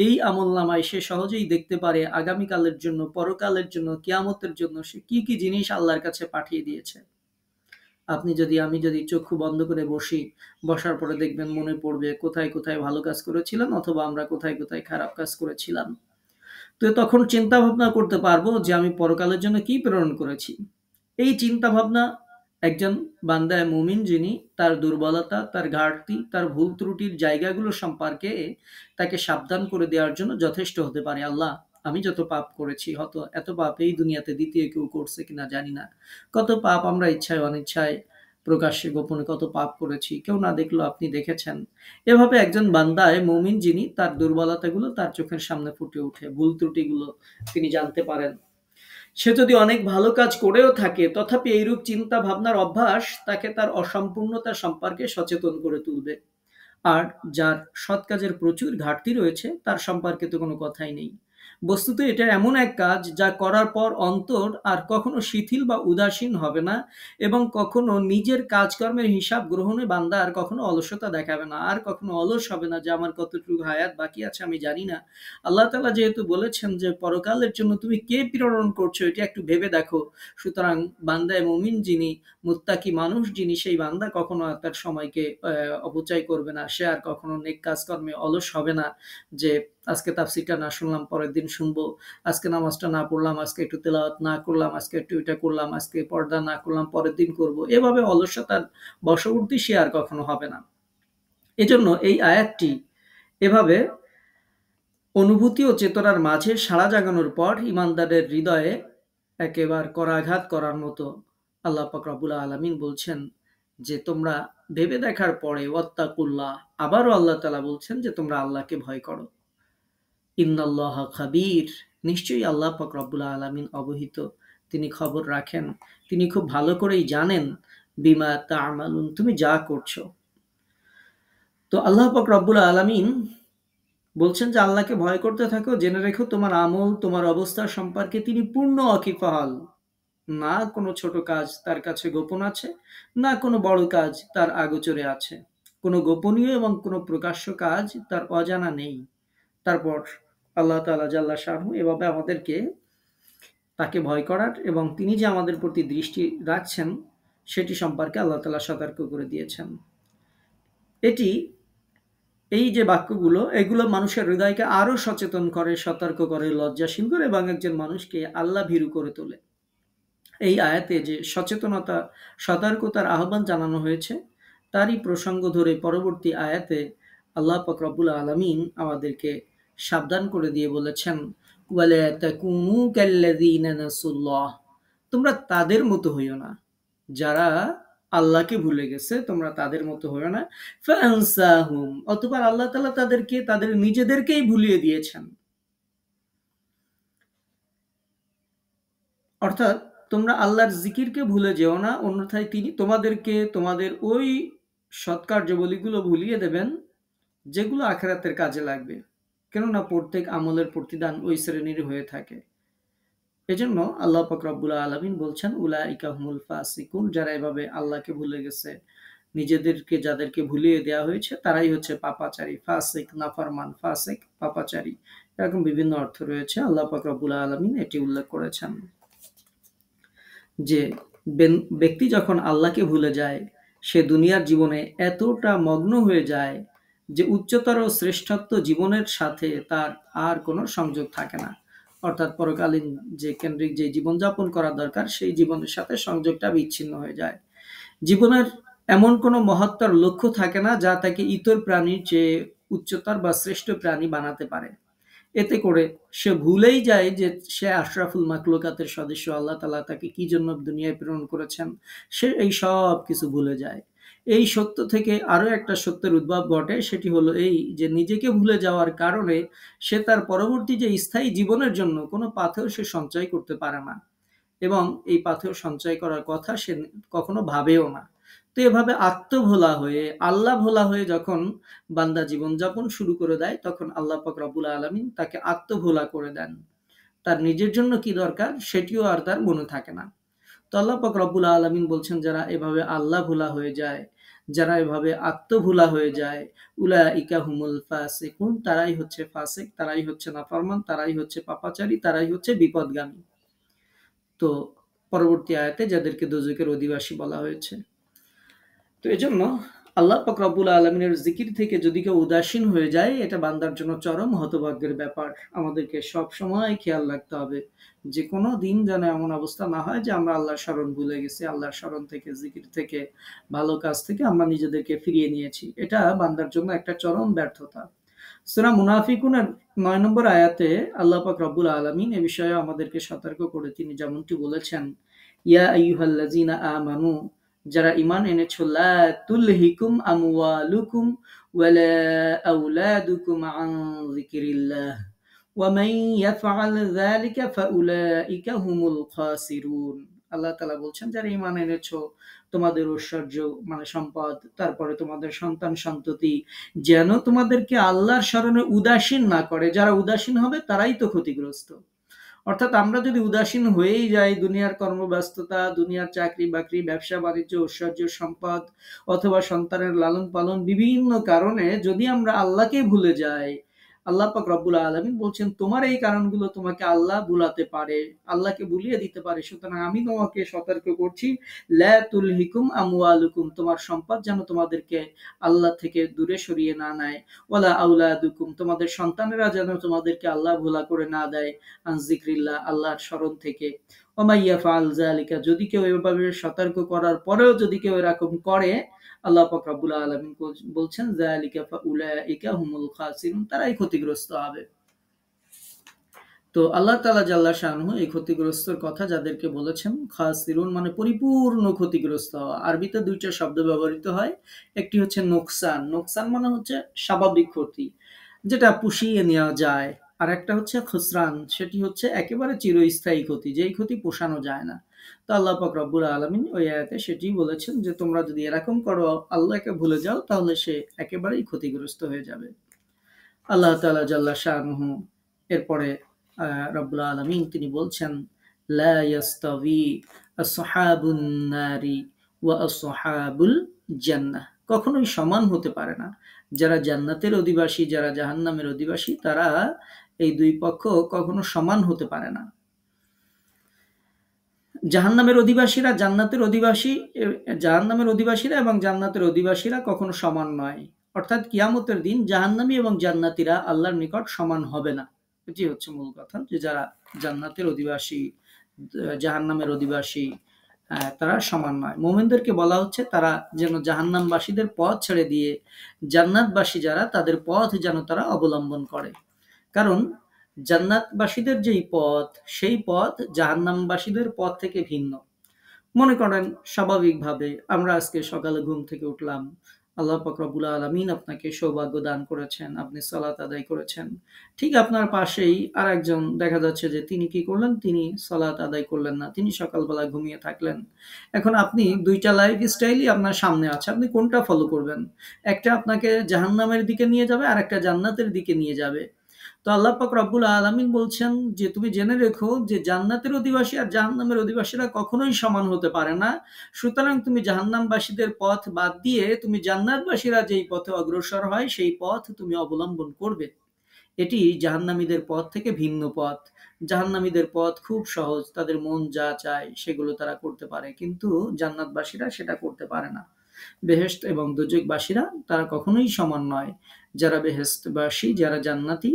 এই আমলনামায় সে সহজেই দেখতে পারে আগামীকালের জন্য, পরকালের জন্য, কিয়ামতের জন্য সে কি কি জিনিস আল্লাহর কাছে পাঠিয়ে দিয়েছে। আমি যদি চক্ষু বন্ধ করে বসি, বসার পরে দেখবেন মনে পড়বে কোথায় কোথায় ভালো কাজ করেছিলাম অথবা আমরা কোথায় কোথায় খারাপ কাজ করেছিলাম। তো তখন চিন্তা ভাবনা করতে পারবো যে আমি পরকালের জন্য কি প্রেরণ করেছি। এই চিন্তা ভাবনা একজন বান্দায়ে মুমিন যিনি তার দুর্বলতা, তার ঘাটতি, তার ভুল ত্রুটির জায়গাগুলো সম্পর্কে তাকে সাবধান করে দেওয়ার জন্য যথেষ্ট হতে পারে। আল্লাহ, আমি যত পাপ করেছি, হয়তো এত পাপ এই দুনিয়াতে দ্বিতীয় কেউ করছে কিনা জানি না। কত পাপ আমরা ইচ্ছায় অনিচ্ছায়, প্রকাশ্যে গোপনে কত পাপ করেছি, কেউ না দেখলেও আপনি দেখেছেন। এভাবে একজন বান্দায়ে মুমিন যিনি তার দুর্বলতাগুলো তার চোখের সামনে ফুটে ওঠে, ভুল ত্রুটিগুলো তিনি জানতে পারেন। সে যদি অনেক ভালো কাজ করেও থাকে তথাপি এইরূপ চিন্তা ভাবনার অভ্যাস তাকে তার অসম্পূর্ণতা সম্পর্কে সচেতন করে তুলবে। আর যার সৎ কাজের প্রচুর ঘাটতি রয়েছে তার সম্পর্কে তো কোনো কথাই নেই। বস্তুত এটা এমন এক কাজ যা করার পর অন্তর আর কখনো শিথিল বা উদাসীন হবে না এবং কখনো নিজের কাজকর্মের হিসাব গ্রহণে বান্দা আর কখনো অলসতা দেখাবে না, আর কখনো অলস হবে না যে আমার কতটুকু হায়াত বাকি আছে আমি জানি না। আল্লাহ তাআলা যেহেতু বলেছেন যে পরকালের জন্য তুমি কে প্রেরণ করছো এটা একটু ভেবে দেখো, সুতরাং বান্দায়ে মুমিন যিনি, মুত্তাকি মানুষ যিনি, সেই বান্দা কখনো তার সময়কে অপচয় করবে না। সে আর কখনো নেক কাজকর্মে অলস হবে না যে আজকে তাফসীরটা না শুনলাম পরের দিন শুনবো, আজকে নামাজটা না পড়লাম আজকে একটু তেলাওয়াত না করলাম, আজকে একটু এটা করলাম, আজকে পর্দা না করলাম পরের দিন করব। এভাবে অলসতার বশবর্তী সে আর কখনো হবে না। এজন্য এই আয়াতটি এভাবে অনুভূতি ও চেতনার মাঝে সাড়া জাগানোর পর ঈমানদারের হৃদয়ে একেবারে করাঘাত করার মতো আল্লাহ পাক রব্বুল আলামিন বলছেন যে তোমরা ভেবে দেখার পরে ওয়াত্তাকুল্লাহ, আবারও আল্লাহ তাআলা বলছেন যে তোমরা আল্লাহকে ভয় করো। ইন্নাল্লাহা খাবীর, নিশ্চয়ই আল্লাহ পাক রব্বুল আলামিন অবহিত, তিনি খবর রাখেন, তিনি খুব ভালো করেই জানেন বিমা তা'মালুন, তুমি যা করছো। তো আল্লাহ পাক রব্বুল আলামিন বলছেন যে আল্লাহকে ভয় করতে থাকো, জেনে রেখো তোমার আমল, তোমার অবস্থা সম্পর্কে তিনি পূর্ণ ওয়াকিফাল। না কোনো ছোট কাজ তার কাছে গোপন আছে, না কোনো বড় কাজ তার আগোচরে আছে। কোনো গোপনীয় এবং কোনো প্রকাশ্য কাজ তার অজানা নেই। তারপর আল্লাহ তাআলা জাল্লা শানহু এভাবে আমাদেরকে তাকে ভয় করার এবং তিনি যে আমাদের প্রতি দৃষ্টি রাখছেন সেটি সম্পর্কে আল্লাহ তাআলা সতর্ক করে দিয়েছেন। এটি এই যে বাক্যগুলো এগুলো মানুষের হৃদয়কে আরো সচেতন করে, সতর্ক করে, লজ্জাশীল করে এবং একজন মানুষকে আল্লাহ ভীরু করে তোলে। এই আয়াতে যে সচেতনতা, সতর্কতার আহ্বান জানানো হয়েছে তারই প্রসঙ্গ ধরে পরবর্তী আয়াতে আল্লাহ পাক রব্বুল আলামিন আমাদেরকে সাবধান করে দিয়ে বলেছেন, ওয়ালা তাকুনু কাল্লাযীনা নাসুল্লাহ, তোমরা তাদের মতো হইও না যারা আল্লাহকে ভুলে গেছে, তোমরা তাদের মতো হইও না। ফাআনসাহুম, অতঃপর আল্লাহ তাআলা তাদেরকে তাদের নিজেদেরকেই ভুলিয়ে দিয়েছেন। অর্থাৎ তোমরা আল্লাহর জিকিরকে ভুলে যেও না, অন্যথায় তিনি তোমাদেরকে তোমাদের ওই সৎকার্যাবলীগুলো ভুলিয়ে দেবেন যেগুলো আখিরাতের কাজে লাগবে। কেননা প্রত্যেক আমলের প্রতিদান ওই শ্রেণীর হয়ে থাকে। এজন্য আল্লাহ পাক রব্বুল আলামিন বলছেন, উলাইকা হুমুল ফাসিকুন, যারা এভাবে আল্লাহকে ভুলে গেছে, নিজেদেরকে যাদেরকে ভুলিয়ে দেওয়া হয়েছে তারাই হচ্ছে পাপাচারী। ফাসিক নাফরমান, ফাসিক পাপাচারী, এরকম বিভিন্ন অর্থ রয়েছে। আল্লাহ পাক রব্বুল আলামিন এটি উল্লেখ করেছেন যে ব্যক্তি যখন আল্লাহকে ভুলে যায় সে দুনিয়ার জীবনে এতটা মগ্ন হয়ে যায় যে উচ্চতর শ্রেষ্ঠত্ব জীবনের সাথে তার আর কোনো সংযোগ থাকে না। অর্থাৎ পরকালীন যে কেন্দ্রিক যে জীবনযাপন করা দরকার সেই জীবনের সাথে সংযোগটা বিচ্ছিন্ন হয়ে যায়। জীবনের এমন কোনো মহত্তর লক্ষ্য থাকে না যা তাকে ইতর প্রাণীর চেয়ে উচ্চতর বা শ্রেষ্ঠ প্রাণী বানাতে পারে। এতে করে সে ভুলেই যায় যে সে আশরাফুল মাখলুকাতের সদস্য, আল্লাহ তাআলা তাকে কি জন্য দুনিয়ায় প্রেরণ করেছেন, সে এই সব কিছু ভুলে যায়। এই সত্য থেকে আরো একটা সত্যের উদ্ভব ঘটে, সেটি হলো এই যে নিজেকে ভুলে যাওয়ার কারণে সে তার পরবর্তী যে স্থায়ী জীবনের জন্য কোনো পাথেয় সে সঞ্চয় করতে পারে না এবং এই পাথেয় সঞ্চয় করার কথা সে কখনো ভাবেও না। তো এভাবে আত্মভোলা হয়ে, আল্লাহ ভোলা হয়ে যখন বান্দা জীবনযাপন শুরু করে দেয় তখন আল্লাহ পাক রব্বুল আলামিন তাকে আত্মভোলা করে দেন। তার নিজের জন্য কি দরকার সেটিও আর তার মনে থাকে না। তো আল্লাহ পাক রব্বুল আলামিন বলছেন, যারা এভাবে আল্লাহ ভোলা হয়ে যায়, যারা এভাবে আত্মভোলা হয়ে যায়, উলাইকা হুমুল ফাসিকুন, তারাই হচ্ছে ফাসিক, তারাই হচ্ছে নাফরমান, তারাই হচ্ছে পাপাচারী, তারাই হচ্ছে বিপদগামী। তো পরবর্তী আয়াতে যাদেরকে দোজখের অধিবাসী বলা হয়েছে। তো এজন্য আল্লাহ পাক রব্বুল আলামিনের জিকির থেকে যদি কেউ উদাসীন হয়ে যায় এটা বান্দার জন্য চরম হতভাগ্যের ব্যাপার। আমাদেরকে সব সময় খেয়াল রাখতে হবে যে কোনো দিন যেন এমন অবস্থা না হয় যে আমরা আল্লাহর স্মরণ ভুলে গেছি, আল্লাহর স্মরণ থেকে, জিকির থেকে, ভালো কাজ থেকে আমরা নিজেদেরকে ফিরিয়ে নিয়েছি। এটা বান্দার জন্য একটা চরম ব্যর্থতা। সূরা মুনাফিকুনের ৯ নম্বর আয়াতে আল্লাহ পাক রব্বুল আলামিন এ বিষয়ে আমাদেরকে সতর্ক করে তিনি যেমনটি বলেছেন, ইয়া আইয়ুহাল্লাযীনা আমানু, যারা ঈমান এনেছো, লা তুলহিকুম আমওয়ালুকুম ওয়ালা আওলাদুকুম আন যিকিরিল্লাহ ওয়া মান ইয়াফআল যালিকা ফাউলাইকা হুমুল খাসিরুন। আল্লাহ তাআলা বলছেন, যারা ঈমান এনেছো তোমাদের ঐশ্বর্য মানে সম্পদ, তারপরে তোমাদের সন্তান সন্ততি যেন তোমাদেরকে আল্লাহর স্মরণে উদাসীন না করে। যারা উদাসীন হবে তারাই তো ক্ষতিগ্রস্ত। অর্থাৎ আমরা যদি উদাসীন হয়েই যাই দুনিয়ার কর্মব্যস্ততা, দুনিয়ার চাকরি বাকরি, ব্যবসা বাণিজ্য, ঐশ্বর্য সম্পদ অথবা সন্তানের লালন পালন বিভিন্ন কারণে যদি আমরা আল্লাহকে ভুলে যাই, আল্লাহ পাক রব্বুল আলামিন বলছেন তোমার এই কারণগুলো তোমাকে আল্লাহ ভুলাতে পারে, আল্লাহকে ভুলিয়ে দিতে পারে। সুতরাং আমি তোমাকে সতর্ক করছি, লা তুলহিকুম আমওয়ালুকুম, তোমার সম্পদ যেন তোমাদেরকে আল্লাহ থেকে দূরে সরিয়ে না নেয়, ওয়ালা আওলাদুকুম, তোমাদের সন্তানেরা যেন তোমাদেরকে আল্লাহ ভোলা করে না দেয়, আন যিকরিল্লাহ, আল্লাহর স্মরণ থেকে। ওয়া মা ইয়াফআল যালিকা, যদি কেউ এভাবে সতর্ক করার পরেও যদি কেউ এরকম করে, আল্লাহ পাক রব্বুল আলামিন বলছেন, যালিকা ফাউলাইকা হুমুল খাসিরুন, তারাই ক্ষতিগ্রস্ত হবে। তো আল্লাহ তাআলা জাল্লা শানহু এই ক্ষতিগ্রস্তর কথা যাদেরকে বলেছেন, খাসিরুন মানে পরিপূর্ণ ক্ষতিগ্রস্ত হওয়া। আরবিতে দুইটা শব্দ ব্যবহৃত হয়, একটি হচ্ছে নোকসান, নোকসান মানে হচ্ছে স্বাভাবিক ক্ষতি যেটা পুষিয়ে নেওয়া যায়, আর একটা হচ্ছে খুসরান, সেটি হচ্ছে একেবারে চিরস্থায়ী ক্ষতি, যেই ক্ষতি পোষানো যায় না। তো আল্লাহ পাক রব্বুল আলামিন ওই আয়াতে সেটি বলেছেন যে তোমরা যদি এরকম করো, আল্লাহকে ভুলে যাও, তাহলে সে একেবারেই ক্ষতিগ্রস্ত হয়ে যাবে। আল্লাহ তাআলা জাল্লা শানুহু এরপরে রব্বুল আলামিন তিনি বলছেন লা ইয়াস্তাবি আসহাবুন নারি ওয়া আসহাবুল জান্নাহ, কখনোই সমান হতে পারে না। যারা জান্নাতের অধিবাসী, যারা জাহান্নামের অধিবাসী, তারা এই দুই পক্ষ কখনো সমান হতে পারে না। জাহান্নামের অধিবাসীরা জান্নাতের অধিবাসী, জাহান্নামের অধিবাসীরা এবং জান্নাতের অধিবাসীরা কখনো সমান নয়। অর্থাৎ কিয়ামতের দিন জাহান্নামী এবং জান্নাতীরা আল্লাহর নিকট সমান হবে না। এটি হচ্ছে মূল কথা, যে যারা জান্নাতের অধিবাসী, জাহান্নামের অধিবাসী, তারা সমান নয়। মুমিনদেরকে বলা হচ্ছে তারা যেন জাহান্নামবাসীদের পথ ছেড়ে দিয়ে জান্নাতবাসী যারা, তাদের পথ যেন তারা অবলম্বন করে। কারণ জান্নাতবাসীদের যেই পথ, সেই পথ জাহান্নামবাসীদের পথ থেকে ভিন্ন। মনে করেন স্বাভাবিকভাবে আমরা আজকে সকালে ঘুম থেকে উঠলাম, আল্লাহ পাক রব্বুল আলামিন আপনাকে সৌভাগ্য দান করেছেন, আপনি সালাত আদায় করেছেন। ঠিক আপনার পাশেই আরেকজন দেখা যাচ্ছে যে তিনি কি করলেন, তিনি সালাত আদায় করলেন না, তিনি সকালবেলা ঘুমিয়ে থাকলেন। এখন আপনি দুইটা লাইফ স্টাইলই আপনার সামনে আছে, আপনি কোনটা ফলো করবেন? একটা আপনাকে জাহান্নামের দিকে নিয়ে যাবে, আর একটা জান্নাতের দিকে নিয়ে যাবে। তো আল্লাহ পাক রব্বুল আলামিন বলছেন যে তুমি জেনে রেখো যে জান্নাতের অধিবাসী আর জাহান্নামের অধিবাসীরা কখনোই সমান হতে পারে না। সুতরাং তুমি জাহান্নামবাসীদের পথ বাদ দিয়ে তুমি জান্নাতবাসীরা যেই পথে অগ্রসর হয় সেই পথ তুমি অবলম্বন করবে। এটি জাহান্নামীদের পথ থেকে ভিন্ন পথ। জাহান্নামীদের পথ খুব সহজ, তাদের মন যা চায় সেগুলো তারা করতে পারে, কিন্তু জান্নাতবাসীরা সেটা করতে পারে না। বেহেশত এবং দোজখবাসীরা তারা কখনোই সমান নয়। যারা বেহেশতবাসী, যারা জান্নাতি,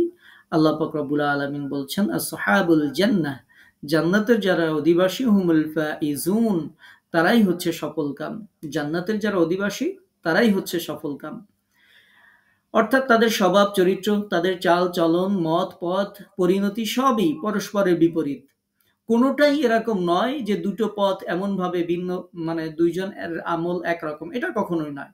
আল্লাহ পাক রব্বুল আলামিন বলছেন আসহাবুল জান্নাহ, জান্নাতের যারা অধিবাসী, হুমুল ফাইজুন, তারাই হচ্ছে সফলকাম। জান্নাতের যারা অধিবাসী তারাই হচ্ছে সফলকাম। অর্থাৎ তাদের স্বভাব চরিত্র, তাদের চাল চলন, মত পথ, পরিণতি সবই পরস্পরের বিপরীত। কোনোটাই এরকম নয় যে দুটো পথ এমনভাবে ভিন্ন, মানে দুইজনের আমল একরকম, এটা কখনোই নয়।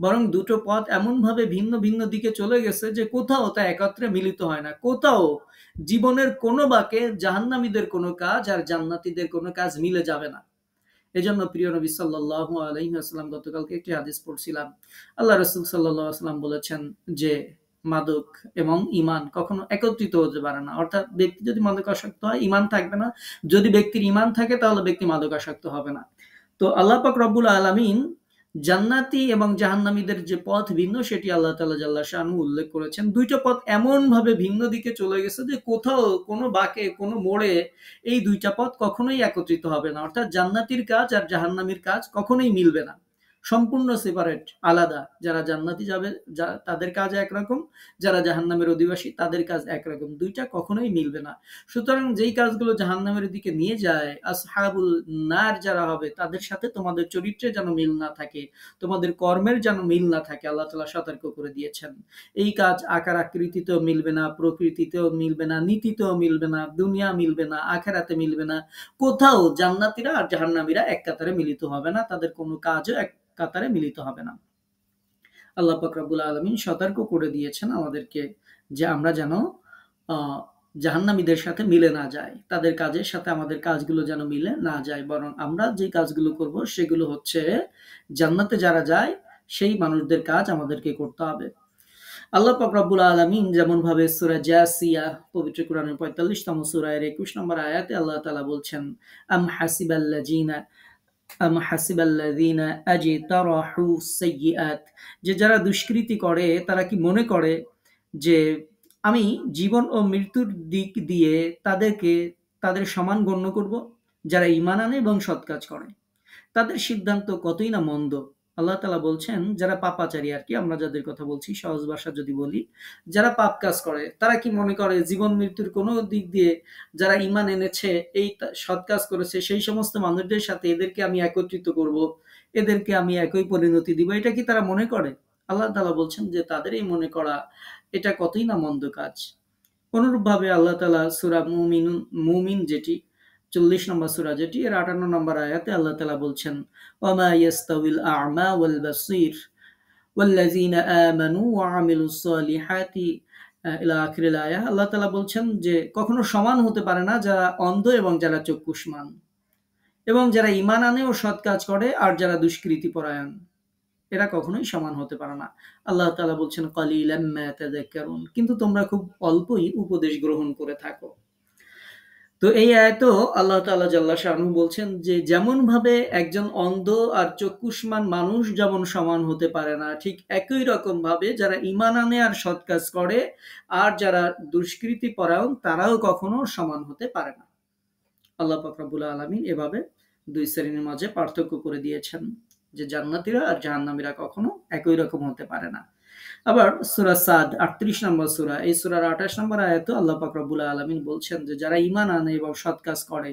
বরং দুটো পথ এমনভাবে ভিন্ন ভিন্ন দিকে চলে গেছে যে কোথাও তা একত্রে মিলিত হয় না। কোথাও জীবনের কোনো বাঁকে জাহান্নামীদের কোনো কাজ আর জান্নাতীদের কোনো কাজ মিলে যাবে না। এজন্য প্রিয় নবী সাল্লাল্লাহু আলাইহি ওয়াসাল্লাম, গতকালকে একটি হাদিস পড়ছিলাম, আল্লাহ রাসূল সাল্লাল্লাহু আলাইহি ওয়াসাল্লাম বলেছেন যে মাদক এবং ঈমান কখনো একত্রিত হতে পারে না। অর্থাৎ ব্যক্তি যদি মাদকাসক্ত হয়, ঈমান থাকবে না। যদি ব্যক্তির ঈমান থাকে তাহলে ব্যক্তি মাদকাসক্ত হবে না। তো আল্লাহ পাক রব্বুল আলামিন জান্নাতি এবং জাহান্নামীদের যে পথ ভিন্ন, সেটি আল্লাহ তাআলা জাল্লা শানহু উল্লেখ করেছেন। দুইটা পথ এমনভাবে ভিন্ন দিকে চলে গেছে যে কোথাও কোনো বাঁকে, কোনো মোড়ে এই দুইটা পথ কখনোই একত্রিত হবে না। অর্থাৎ জান্নাতীর কাজ আর জাহান্নামীর কাজ কখনোই মিলবে না, সম্পূর্ণ সেপারেট, আলাদা। যারা জান্নাতি যাবে তাদের কাজ একরকম, যারা জাহান্নামের অধিবাসী তাদের কাজ একরকম, দুইটা কখনোই মিলবে না। সুতরাং যেই কাজগুলো জাহান্নামের দিকে নিয়ে যায়, আসহাবুল নার যারা হবে, তাদের সাথে তোমাদের চরিত্রে যেন মিল না থাকে, তোমাদের কর্মের যেন মিল না থাকে, আল্লাহ তাআলা সতর্ক করে দিয়েছেন। এই কাজ আকার আকৃতিতেও মিলবে না, প্রকৃতিতেও মিলবে না, নীতিতেও মিলবে না, দুনিয়া মিলবে না, আখেরাতে মিলবে না। কোথাও জান্নাতীরা আর জাহান্নামীরা এক কাতারে মিলিত হবে না, তাদের কোনো কাজও এক কাতারে মিলিত হবে না। আল্লাহ পাক রব্বুল আলামিন সতর্ক করে দিয়েছেন আমাদেরকে যে আমরা যেন জাহান্নামীদের সাথে মিলে না যায়, তাদের কাজের সাথে আমাদের কাজগুলো যেন মিলে না যায়, বরং আমরা যে কাজগুলো করব সেগুলো হচ্ছে জান্নাতে যারা যায় সেই মানুষদের কাজ আমাদেরকে করতে হবে। আল্লাহ পাক রব্বুল আলামিন যেমন ভাবে সূরা জাসিয়া, পবিত্র কোরআনের ৪৫তম সূরা এর ২১ নম্বর আয়াতে আল্লাহ তাআলা বলছেন, আম হাসিবাল্লাযীনা আজতারাহু সাইয়্যাত, যে যারা দুষ্কৃতি করে তারা কি মনে করে যে আমি জীবন ও মৃত্যুর দিক দিয়ে তাদেরকে তাদের সমান গণ্য করব? যারা ঈমান আনে এবং সৎ কাজ করে তাদের সিদ্ধান্ত কতই না মন্দ। আল্লাহ তাআলা বলছেন যারা পাপাচারী, আর কি আমরা যাদের কথা বলছি, সহজ ভাষা যদি বলি, যারা পাপ কাজ করে তারা কি মনে করে জীবন মৃত্যুর কোনো দিক দিয়ে যারা ঈমান এনেছে, এই সৎ কাজ করেছে, সেই সমস্ত মানুষদের সাথে এদেরকে আমি একত্রিত করব, এদেরকে আমি একই পরিণতি দিব, এটা কি তারা মনে করে? আল্লাহ তাআলা বলছেন যে তাদের এই মনে করা এটা কতই না মন্দ কাজ। অনুরূপভাবে আল্লাহ তাআলা সূরা মুমিন যেটি ৪০ নম্বর সূরা, যেটি এর ৫৮ নম্বর আয়াতে আল্লাহ তাআলা বলছেন, ওয়ামা ইয়াস্তাউিল আ'মা ওয়াল বাসীর ওয়াল্লাযীনা আমানু ওয়া আমিলুস সলিহাতি ইলা আখিরিল আয়াহ। আল্লাহ তাআলা বলছেন যে কখনো সমান হতে পারে না যারা অন্ধ এবং যারা চক্ষুষ্মান, এবং যারা ঈমান আনে ও সৎ কাজ করে আর যারা দুষ্কৃতি পরায়ণ, এরা কখনোই সমান হতে পারে না। আল্লাহ তাআলা বলছেন কালিলাম মা তাযাক্কারুন, কিন্তু তোমরা খুব অল্পই উপদেশ গ্রহণ করে থাকো। তো এই আয়াতেও আল্লাহ তাআলা জাল্লা শাআনহু বলছেন যে যেমন ভাবে একজন অন্ধ আর চক্ষুষ্মান মানুষ যেমন সমান হতে পারে না, ঠিক একই রকম ভাবে যারা ঈমান আনে আর সৎ কাজ করে আর যারা দুষ্কৃতি পরায়ণ তারাও কখনো সমান হতে পারে না। আল্লাহ পাক রব্বুল আলামিন এভাবে দুই শ্রেণীর মাঝে পার্থক্য করে দিয়েছেন যে জান্নাতীরা আর জাহান্নামীরা কখনো একই রকম হতে পারে না। আবার সূরা সাদ ৩৮ নম্বর সূরা, এই সূরার ২৮ নম্বর আয়াতে আল্লাহ পাক রব্বুল আলামিন বলছেন যে যারা ঈমান আনে এবং সৎ কাজ করে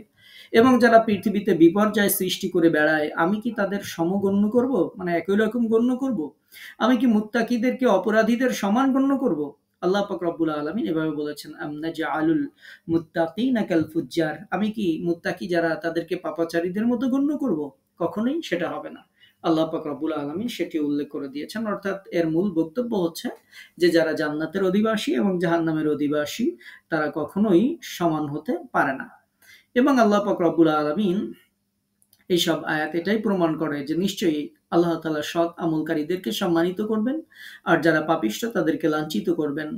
এবং যারা পৃথিবীতে বিপর্যয় সৃষ্টি করে বেড়ায়, আমি কি তাদের সমগণ্য করব, মানে একই রকম গণ্য করব? আমি কি মুত্তাকিদেরকে অপরাধীদের সমান গণ্য করব? আল্লাহ পাক রব্বুল আলামিন এভাবে বলেছেন, আম নাজআলুল মুত্তাকিনা কাল ফুজ্জার, আমি কি মুত্তাকি যারা তাদেরকে পাপাচারীদের মতো গণ্য করব? কখনোই সেটা হবে না। আল্লাহ পাক রব্বুল আলামিন সেটি উল্লেখ করে দিয়েছেন। অর্থাৎ এর মূল বক্তব্য হচ্ছে যে যারা জান্নাতের অধিবাসী এবং জাহান্নামের অধিবাসী তারা কখনোই সমান হতে পারে না। এবং আল্লাহ পাক রব্বুল আলামিন এইসব আয়াত এটাই প্রমাণ করে যে নিশ্চয়ই আল্লাহ তাআলা সৎ আমলকারীদেরকে সম্মানিত করবেন আর যারা পাপিষ্ঠ তাদেরকে লাঞ্ছিত করবেন।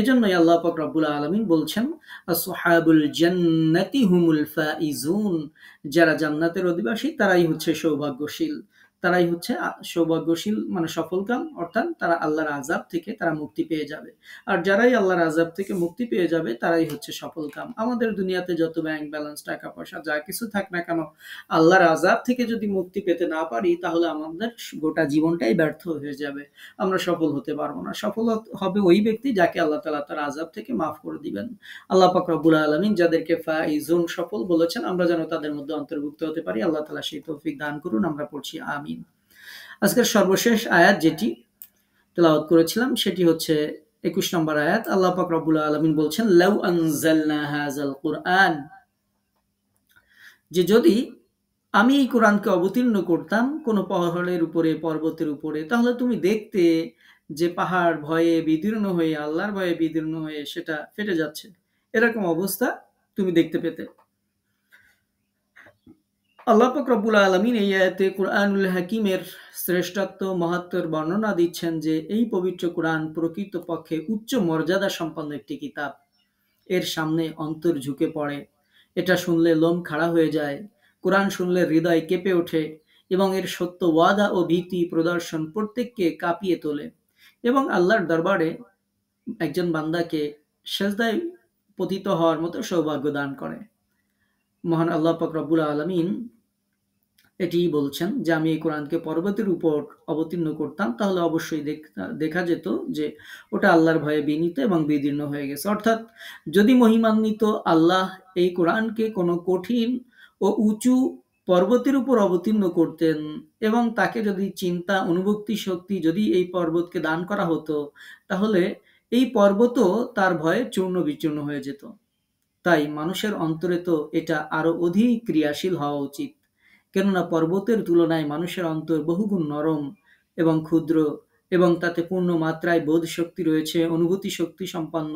এজন্যই আল্লাহ পাক রব্বুল আলামিন বলছেন, আসহাবুল জান্নাতি হুমুল ফাইজুন, যারা জান্নাতের অধিবাসী তারাই হচ্ছে সৌভাগ্যশীল। তারাই হচ্ছে সৌভাগ্যশীল, মানে সফলকাম, অর্থাৎ তারা আল্লাহর আযাব থেকে তারা মুক্তি পেয়ে যাবে। আর যারাই আল্লাহর আযাব থেকে মুক্তি পেয়ে যাবে তারাই হচ্ছে সফলকাম। আমাদের দুনিয়াতে যত ব্যাংক ব্যালেন্স, টাকা পয়সা যা কিছু থাক না কেন, আল্লাহর আযাব থেকে যদি মুক্তি পেতে না পারি তাহলে আমাদের গোটা জীবনটাই ব্যর্থ হয়ে যাবে। আমরা সফল হতে পারবো না। সফল হবে ওই ব্যক্তি যাকে আল্লাহ তাআলা তার আযাব থেকে মাফ করে দিবেন। আল্লাহ পাক রব্বুল আলামিন যাদেরকে ফাইজুন সফল বলেছেন, আমরা যেন তাদের মধ্যে অন্তর্ভুক্ত হতে পারি। আল্লাহ তাআলা সেই তৌফিক দান করুন। আমরা পড়ছি আমিন। আজকের সর্বশেষ আয়াত যেটি তেলাওয়াত করেছিলাম সেটি হচ্ছে ২১ নম্বর আয়াত। আল্লাহ পাক রব্বুল আলামিন বলছেন, লাউ আনজালনা হাযাল কুরআন, যে যদি আমি এই কোরআনকে অবতীর্ণ করতাম কোনো পাহাড়ের উপরে, পর্বতের উপরে, তাহলে তুমি দেখতে যে পাহাড় ভয়ে বিদীর্ণ হয়ে, আল্লাহর ভয়ে বিদীর্ণ হয়ে সেটা ফেটে যাচ্ছে। এরকম অবস্থা তুমি দেখতে পেতে। আল্লাহ পাক রব্বুল আলামিন এই আয়াতে কুরআনুল হাকিমের শ্রেষ্ঠত্ব, মাহাত্ম্যের বর্ণনা দিচ্ছেন যে এই পবিত্র কুরআন প্রকৃতপক্ষে উচ্চ মর্যাদা সম্পন্ন একটি কিতাব। এর সামনে অন্তর ঝুঁকে পড়ে। এটা শুনলে লোম খাড়া হয়ে যায়। কোরআন শুনলে হৃদয় কেঁপে ওঠে এবং এর সত্য ওয়াদা ও ভীতি প্রদর্শন প্রত্যেককে কাঁপিয়ে তোলে এবং আল্লাহর দরবারে একজন বান্দাকে সেজদায় পতিত হওয়ার মতো সৌভাগ্য দান করে। মহান আল্লাহ পাক রব্বুল আলামিন এটিই বলছেন যে আমি এই কোরআনকে পর্বতের উপর অবতীর্ণ করতাম তাহলে অবশ্যই দেখা যেত যে ওটা আল্লাহর ভয়ে বিনীত এবং বিদীর্ণ হয়ে গেছে। অর্থাৎ যদি মহিমান্বিত আল্লাহ এই কোরআনকে কোনো কঠিন ও উঁচু পর্বতের উপর অবতীর্ণ করতেন এবং তাকে যদি চিন্তা, অনুভূতি শক্তি যদি এই পর্বতকে দান করা হতো, তাহলে এই পর্বতও তার ভয়ে চূর্ণ বিচূর্ণ হয়ে যেত। তাই মানুষের অন্তরে তো এটা আরো অধিক ক্রিয়াশীল হওয়া উচিত। কেননা পর্বতের তুলনায় মানুষের অন্তর বহুগুণ নরম এবং ক্ষুদ্র এবং তাতে পূর্ণ মাত্রায় বোধ শক্তি রয়েছে, অনুভূতি শক্তি সম্পন্ন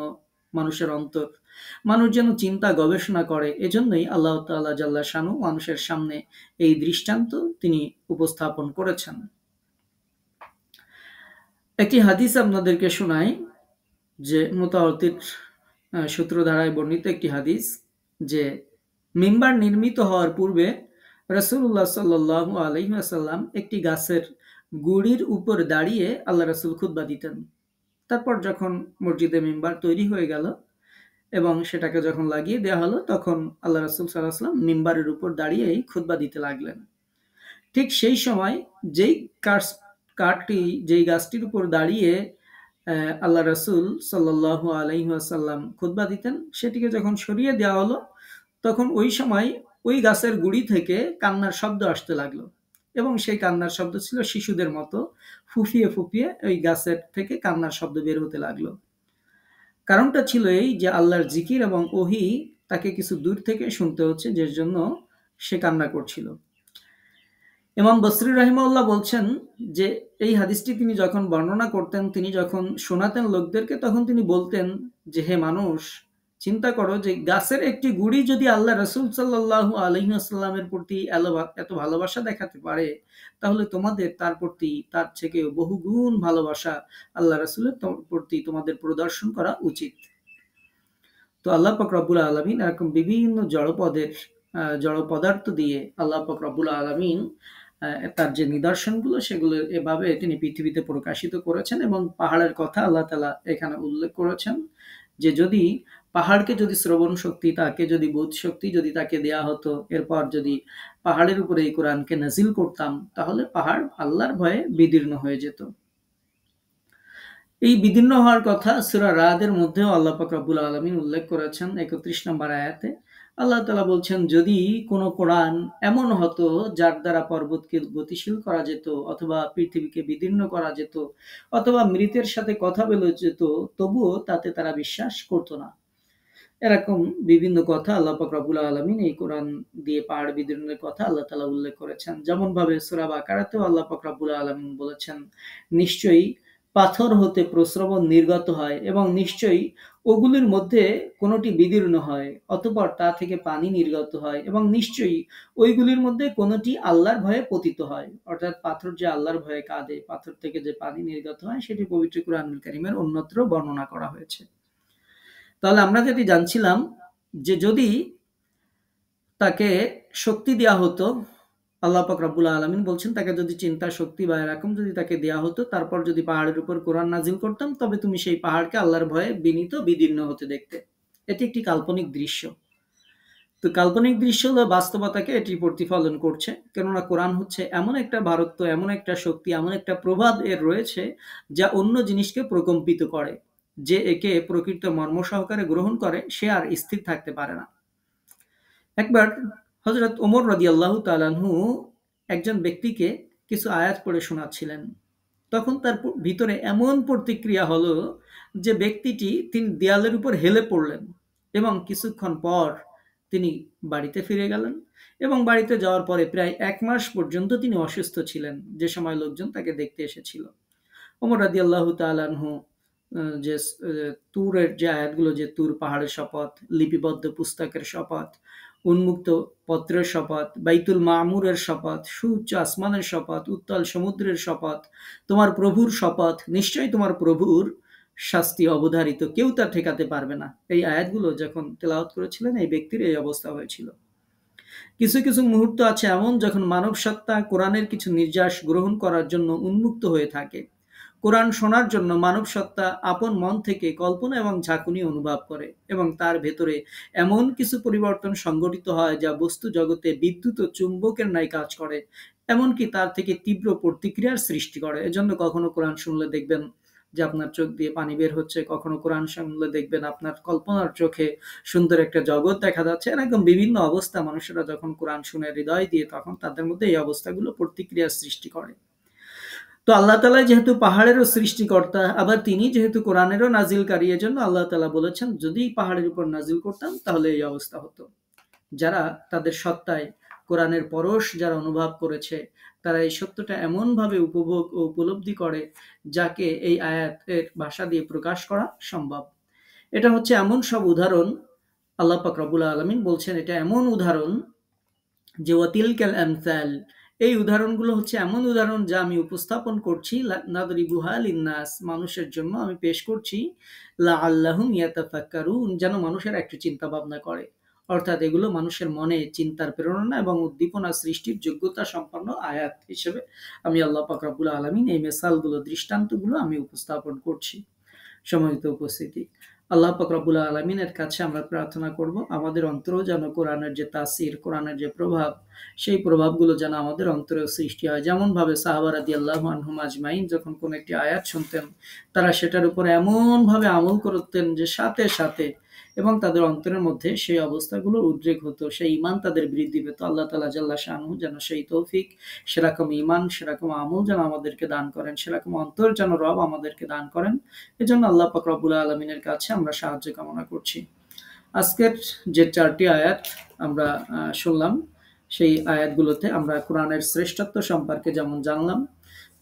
মানুষের অন্তর। মানুষ যেন চিন্তা গবেষণা করে। এজন্যই আল্লাহ তাআলা জাল্লা শানু মানুষের সামনে এই দৃষ্টান্ত তিনি উপস্থাপন করেছেন। একটি হাদিস আপনাদেরকে শোনাই, যে মুতাওয়াতির সূত্র ধারায় বর্ণিত একটি হাদিস, যে মিম্বার নির্মিত হওয়ার পূর্বে রাসূলুল্লাহ সাল্লাল্লাহু আলাইহি ওয়াসাল্লাম একটি গাছের গুড়ির উপর দাঁড়িয়ে আল্লাহ রাসূল খুতবা দিতেন। তারপর যখন মসজিদে মিম্বার তৈরি হয়ে গেল এবং সেটাকে যখন লাগিয়ে দেওয়া হলো, তখন আল্লাহ রাসূল সাল্লাল্লাহু আলাইহি ওয়াসাল্লাম মিম্বারের উপর দাঁড়িয়েই খুতবা দিতে লাগলেন। ঠিক সেই সময় যেই কাঠটি, যেই গাছটির উপর দাঁড়িয়ে আল্লাহ রাসূল সাল্লাল্লাহু আলাইহি ওয়াসাল্লাম খুতবা দিতেন, সেটিকে যখন সরিয়ে দেওয়া হলো, তখন ওই সময় ওই গাছের গুড়ি থেকে কান্নার শব্দ আসতে লাগলো এবং সেই কান্নার শব্দ ছিল শিশুদের মতো, ফুঁপিয়ে ফুঁপিয়ে ওই গাছের থেকে কান্নার শব্দ বের হতে লাগলো। কারণটা ছিল এই যে আল্লাহর জিকির এবং ওহী তাকে কিছু দূর থেকে শুনতে হচ্ছে, যে জন্য সে কান্না করছিল। ইমাম বসরি রাহিমাহুল্লাহ বলছেন যে এই হাদিসটি তিনি যখন বর্ণনা করতেন, তিনি যখন শোনাতেন লোকদেরকে, তখন তিনি বলতেন যে হে মানুষ, চিন্তা করো যে গাছের একটি গুড়ি যদি আল্লাহ রাসূল সাল্লাল্লাহু আলাইহি ওয়াসাল্লামের প্রতি এত ভালোবাসা দেখাতে পারে, তাহলে তোমাদের তার প্রতি তার থেকেও বহুগুণ ভালোবাসা আল্লাহ রাসূলের প্রতি তোমাদের প্রদর্শন করা উচিত। তো আল্লাহ পাক রব্বুল আলামিন এরকম বিভিন্ন জড় পদার্থ দিয়ে আল্লাহ পাক রব্বুল আলামিন তার যে নিদর্শনগুলো সেগুলো এভাবে তিনি পৃথিবীতে প্রকাশিত করেছেন, এবং পাহাড়ের কথা আল্লাহ তাআলা এখানে উল্লেখ করেছেন যে যদি পাহাড়কে যদি শ্রবণ শক্তি, তাকে যদি বোধ শক্তি যদি তাকে দেয়া হতো, এরপর যদি পাহাড়ের উপরে এই কোরআনকে নাজিল করতাম, তাহলে পাহাড় আল্লাহর ভয়ে বিদীর্ণ হয়ে যেত। এই বিদীর্ণ হওয়ার কথা সূরা রাদের মধ্যেও আল্লাহ পাক রব্বুল আলামিন উল্লেখ করেছেন ৩১ নম্বর আয়াতে। আল্লাহ তাআলা বলছেন, যদি কোনো কোরআন এমন হতো যার দ্বারা পর্বতকে গতিশীল করা যেত, অথবা পৃথিবীকে বিদীর্ণ করা যেত, অথবা মৃতের সাথে কথা বলা যেত, তবুও তাতে তারা বিশ্বাস করতো না। এরকম বিভিন্ন কথা আল্লাহ পাক রব্বুল আলামিন এই কোরআন দিয়ে পাহাড় বিদীর্ণের কথা আল্লাহ তাআলা উল্লেখ করেছেন। যেমনভাবে সূরা বাকারাতেও আল্লাহ পাক রব্বুল আলামিন বলেছেন, নিশ্চয়ই পাথর হতে প্রস্রবণ নির্গত হয়, এবং নিশ্চয়ই ওগুলির মধ্যে কোনটি বিদীর্ণ হয়, অতঃপর তা থেকে পানি নির্গত হয়, এবং নিশ্চয়ই ওইগুলির মধ্যে কোনটি আল্লাহর ভয়ে পতিত হয়। অর্থাৎ পাথর যে আল্লাহর ভয়ে কাঁদে, পাথর থেকে যে পানি নির্গত হয়, সেটি পবিত্র কুরআনুল কারীমের অন্যত্র বর্ণনা করা হয়েছে। তাহলে আমরা যেটি জানছিলাম যে যদি তাকে শক্তি দেওয়া হতো, আল্লাহ পাক রব্বুল আলামিন বলছেন তাকে যদি চিন্তার শক্তি বা এরকম যদি তাকে দেওয়া হতো, তারপর যদি পাহাড়ের উপর কোরআন নাজিল করতাম, তবে তুমি সেই পাহাড়কে আল্লাহর ভয়ে বিনীত বিদীর্ণ হতে দেখতে। এটি একটি কাল্পনিক দৃশ্য। তো কাল্পনিক দৃশ্য হলো বাস্তবতাকে এটি প্রতিফলন করছে, কেননা কোরআন হচ্ছে এমন একটা ভারত্ব, এমন একটা শক্তি, এমন একটা প্রভাব এর রয়েছে যা অন্য জিনিসকে প্রকম্পিত করে। যে একে প্রকৃত মর্ম সহকারে গ্রহণ করে সে আর স্থির থাকতে পারে না। একবার হযরত ওমর রাদিয়াল্লাহু তাআলা আনহু একজন ব্যক্তিকে কিছু আয়াত পড়ে শোনাচ্ছিলেন। তখন তার ভিতরে এমন প্রতিক্রিয়া হলো যে তিনি দেয়ালের উপর হেলে পড়লেন, এবং কিছুক্ষণ পর তিনি বাড়িতে ফিরে গেলেন, এবং বাড়িতে যাওয়ার পরে প্রায় ১ মাস পর্যন্ত তিনি অসুস্থ ছিলেন, যে সময় লোকজন তাকে দেখতে এসেছিল। ওমর রাদিয়াল্লাহু তাআলা আনহু যে তুরের যে আয়াতগুলো, যে তুর পাহাড়ের শপথ, লিপিবদ্ধ পুস্তকের শপথ, উন্মুক্ত পত্রের শপথ, বাইতুল মামুরের শপথ, সুউচ্চ আসমানের শপথ, উত্তাল সমুদ্রের শপথ, তোমার প্রভুর শপথ, নিশ্চয়ই তোমার প্রভুর শাস্তি অবধারিত, কেউ তা ঠেকাতে পারবে না। এই আয়াতগুলো যখন তেলাওয়াত করেছিলেন, এই ব্যক্তির এই অবস্থা হয়েছিল। কিছু কিছু মুহূর্ত আছে এমন, যখন মানব সত্তা কোরআনের কিছু নির্যাস গ্রহণ করার জন্য উন্মুক্ত হয়ে থাকে। কোরআন শোনার জন্য মানব সত্তা আপন মন থেকে কল্পনা এবং ঝাঁকুনি অনুভব করে, এবং তার ভেতরে এমন কিছু পরিবর্তন সংঘটিত হয় যা বস্তু জগতে বিদ্যুৎ ও চুম্বকের ন্যায় কাজ করে, এমনকি তার থেকে তীব্র প্রতিক্রিয়ার সৃষ্টি করে। এজন্য কখনো কোরআন শুনলে দেখবেন যে আপনার চোখ দিয়ে পানি বের হচ্ছে, কখনো কোরআন শুনলে দেখবেন আপনার কল্পনার চোখে সুন্দর একটা জগৎ দেখা যাচ্ছে। এরকম বিভিন্ন অবস্থা মানুষেরা যখন কোরআন শুনে হৃদয় দিয়ে, তখন তাদের মধ্যে এই অবস্থাগুলো প্রতিক্রিয়ার সৃষ্টি করে। তো আল্লাহ তাআলা যেহেতু পাহাড়েরও সৃষ্টিকর্তা, আবার তিনি যেহেতু কোরআনেরও নাজিলকারী, এজন্য আল্লাহ তাআলা বলেছেন, যদি পাহাড়ের উপর নাজিল করতাম তাহলে এই অবস্থা হতো। যারা তাদের সত্তায় কোরআনের পরশ যারা অনুভব করেছে, তারা এই সত্যটা এমনভাবে উপভোগ ও উপলব্ধি করে, যাকে এই আয়াতের ভাষা দিয়ে প্রকাশ করা সম্ভব। এটা হচ্ছে এমন সব উদাহরণ, আল্লাহ পাক রব্বুল আলামিন বলছেন এটা এমন উদাহরণ যে ওয়াতিলকাল আমসাল, এই উদাহরণগুলো হচ্ছে এমন উদাহরণ যা আমি উপস্থাপন করছি, নাদরিবুহা লিন্নাস, মানুষের জন্য আমি পেশ করছি, লাআল্লাহুম ইয়াতাফাক্কারুন, যেন মানুষেরা একটু চিন্তা ভাবনা করে। অর্থাৎ এগুলো মানুষের মনে চিন্তার প্রেরণা এবং উদ্দীপনা সৃষ্টির যোগ্যতা সম্পন্ন আয়াত হিসেবে আমি আল্লাহ পাক রব্বুল আলামিন এই মিসালগুলো, দৃষ্টান্তগুলো আমি উপস্থাপন করছি। সম্মানিত উপস্থিতি, আল্লাহ পাক রব্বুল আলামিনের কাছে আমরা প্রার্থনা করব, আমাদের অন্তরেও যেন কোরআনের যে তাসির, কোরআনের যে প্রভাব, সেই প্রভাবগুলো যেন আমাদের অন্তরেও সৃষ্টি হয়। যেমনভাবে সাহাবা রাদিয়াল্লাহু আনহুম আজমাইন যখন কোনো একটি আয়াত শুনতেন, তারা সেটার উপর এমনভাবে আমল করতেন যে সাথে সাথে, এবং তাদের অন্তরের মধ্যে সেই অবস্থাগুলোর উদ্রেক হতো, সেই ঈমান তাদের বৃদ্ধি পেত। আল্লাহ তাআলা জাল্লা শানহু যেন সেই তৌফিক, সেরকম ঈমান, সেরকম আমল যেন আমাদেরকে দান করেন, সেরকম অন্তর যেন রব আমাদেরকে দান করেন। এজন্য আল্লাহ পাক রব্বুল আলামিনের কাছে আমরা সাহায্য কামনা করছি। আজকের যে 4টি আয়াত আমরা শুনলাম, সেই আয়াতগুলোতে আমরা কোরআনের শ্রেষ্ঠত্ব সম্পর্কে যেমন জানলাম,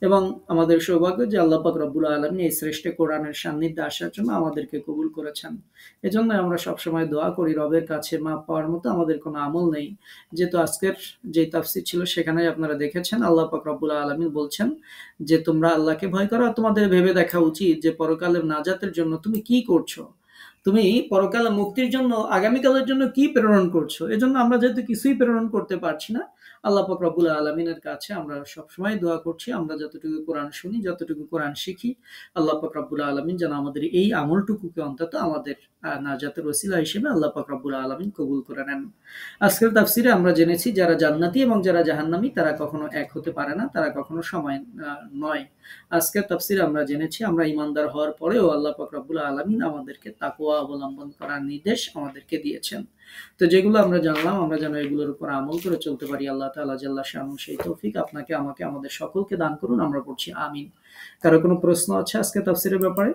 এবং আমাদের সৌভাগ্য যে আল্লাহ পাক রব্বুল আলামিন এই শ্রেষ্ঠ কোরআনের সান্নিধ্যে আসার জন্য আমাদেরকে কবুল করেছেন। এজন্য আমরা সবসময় দোয়া করি, রবের কাছে মাপ পাওয়ার মতো আমাদের কোনো আমল নেই। যেহেতু আজকের যে তাফসীর ছিল সেখানে আপনারা দেখেছেন, আল্লাহ পাক রব্বুল আলামিন বলছেন যে তোমরা আল্লাহকে ভয় করো, তোমাদের ভেবে দেখা উচিত যে পরকালের নাজাতের জন্য তুমি কি করছো। তো তুমি পরকালে মুক্তির জন্য আগামীকালের জন্য কি প্রেরণ করছো? এজন্য আমরা যেহেতু কিছুই প্রেরণ করতে পারছি না, আল্লাহ পাক রব্বুল আলামিনের কাছে আমরা সবসময় দোয়া করছি, আমরা যতটুকু কোরআন শুনি, যতটুকু কোরআন শিখি, আল্লাহ পাক রব্বুল আলামিন যেন আমাদের এই আমলটুকুকে অন্তত আমাদের নাজাতের ওসিলা হিসেবে আল্লাহ পাক রব্বুল আলামিন কবুল করে নেন। আজকের তাফসিরে আমরা জেনেছি যারা জান্নাতি এবং যারা জাহান্নামী তারা কখনো এক হতে পারে না, তারা কখনো সমান নয়। আজকের তাফসিরে আমরা জেনেছি আমরা ঈমানদার হওয়ার পরেও আল্লাহ পাক রব্বুল আলামিন আমাদেরকে তাকওয়া অবলম্বন করার নির্দেশ আমাদেরকে দিয়েছেন। তো যেগুলো আমরা জানলাম আমরা যেন এগুলোর উপর আমল করে চলতে পারি। আল্লাহ তাআলা জাল্লা শানুহু সেই তৌফিক আপনাকে আমাকে আমাদের সকলকে দান করুন। আমরা পড়ছি আমিন। কারো কোনো প্রশ্ন আছে আজকে তাফসিরের ব্যাপারে?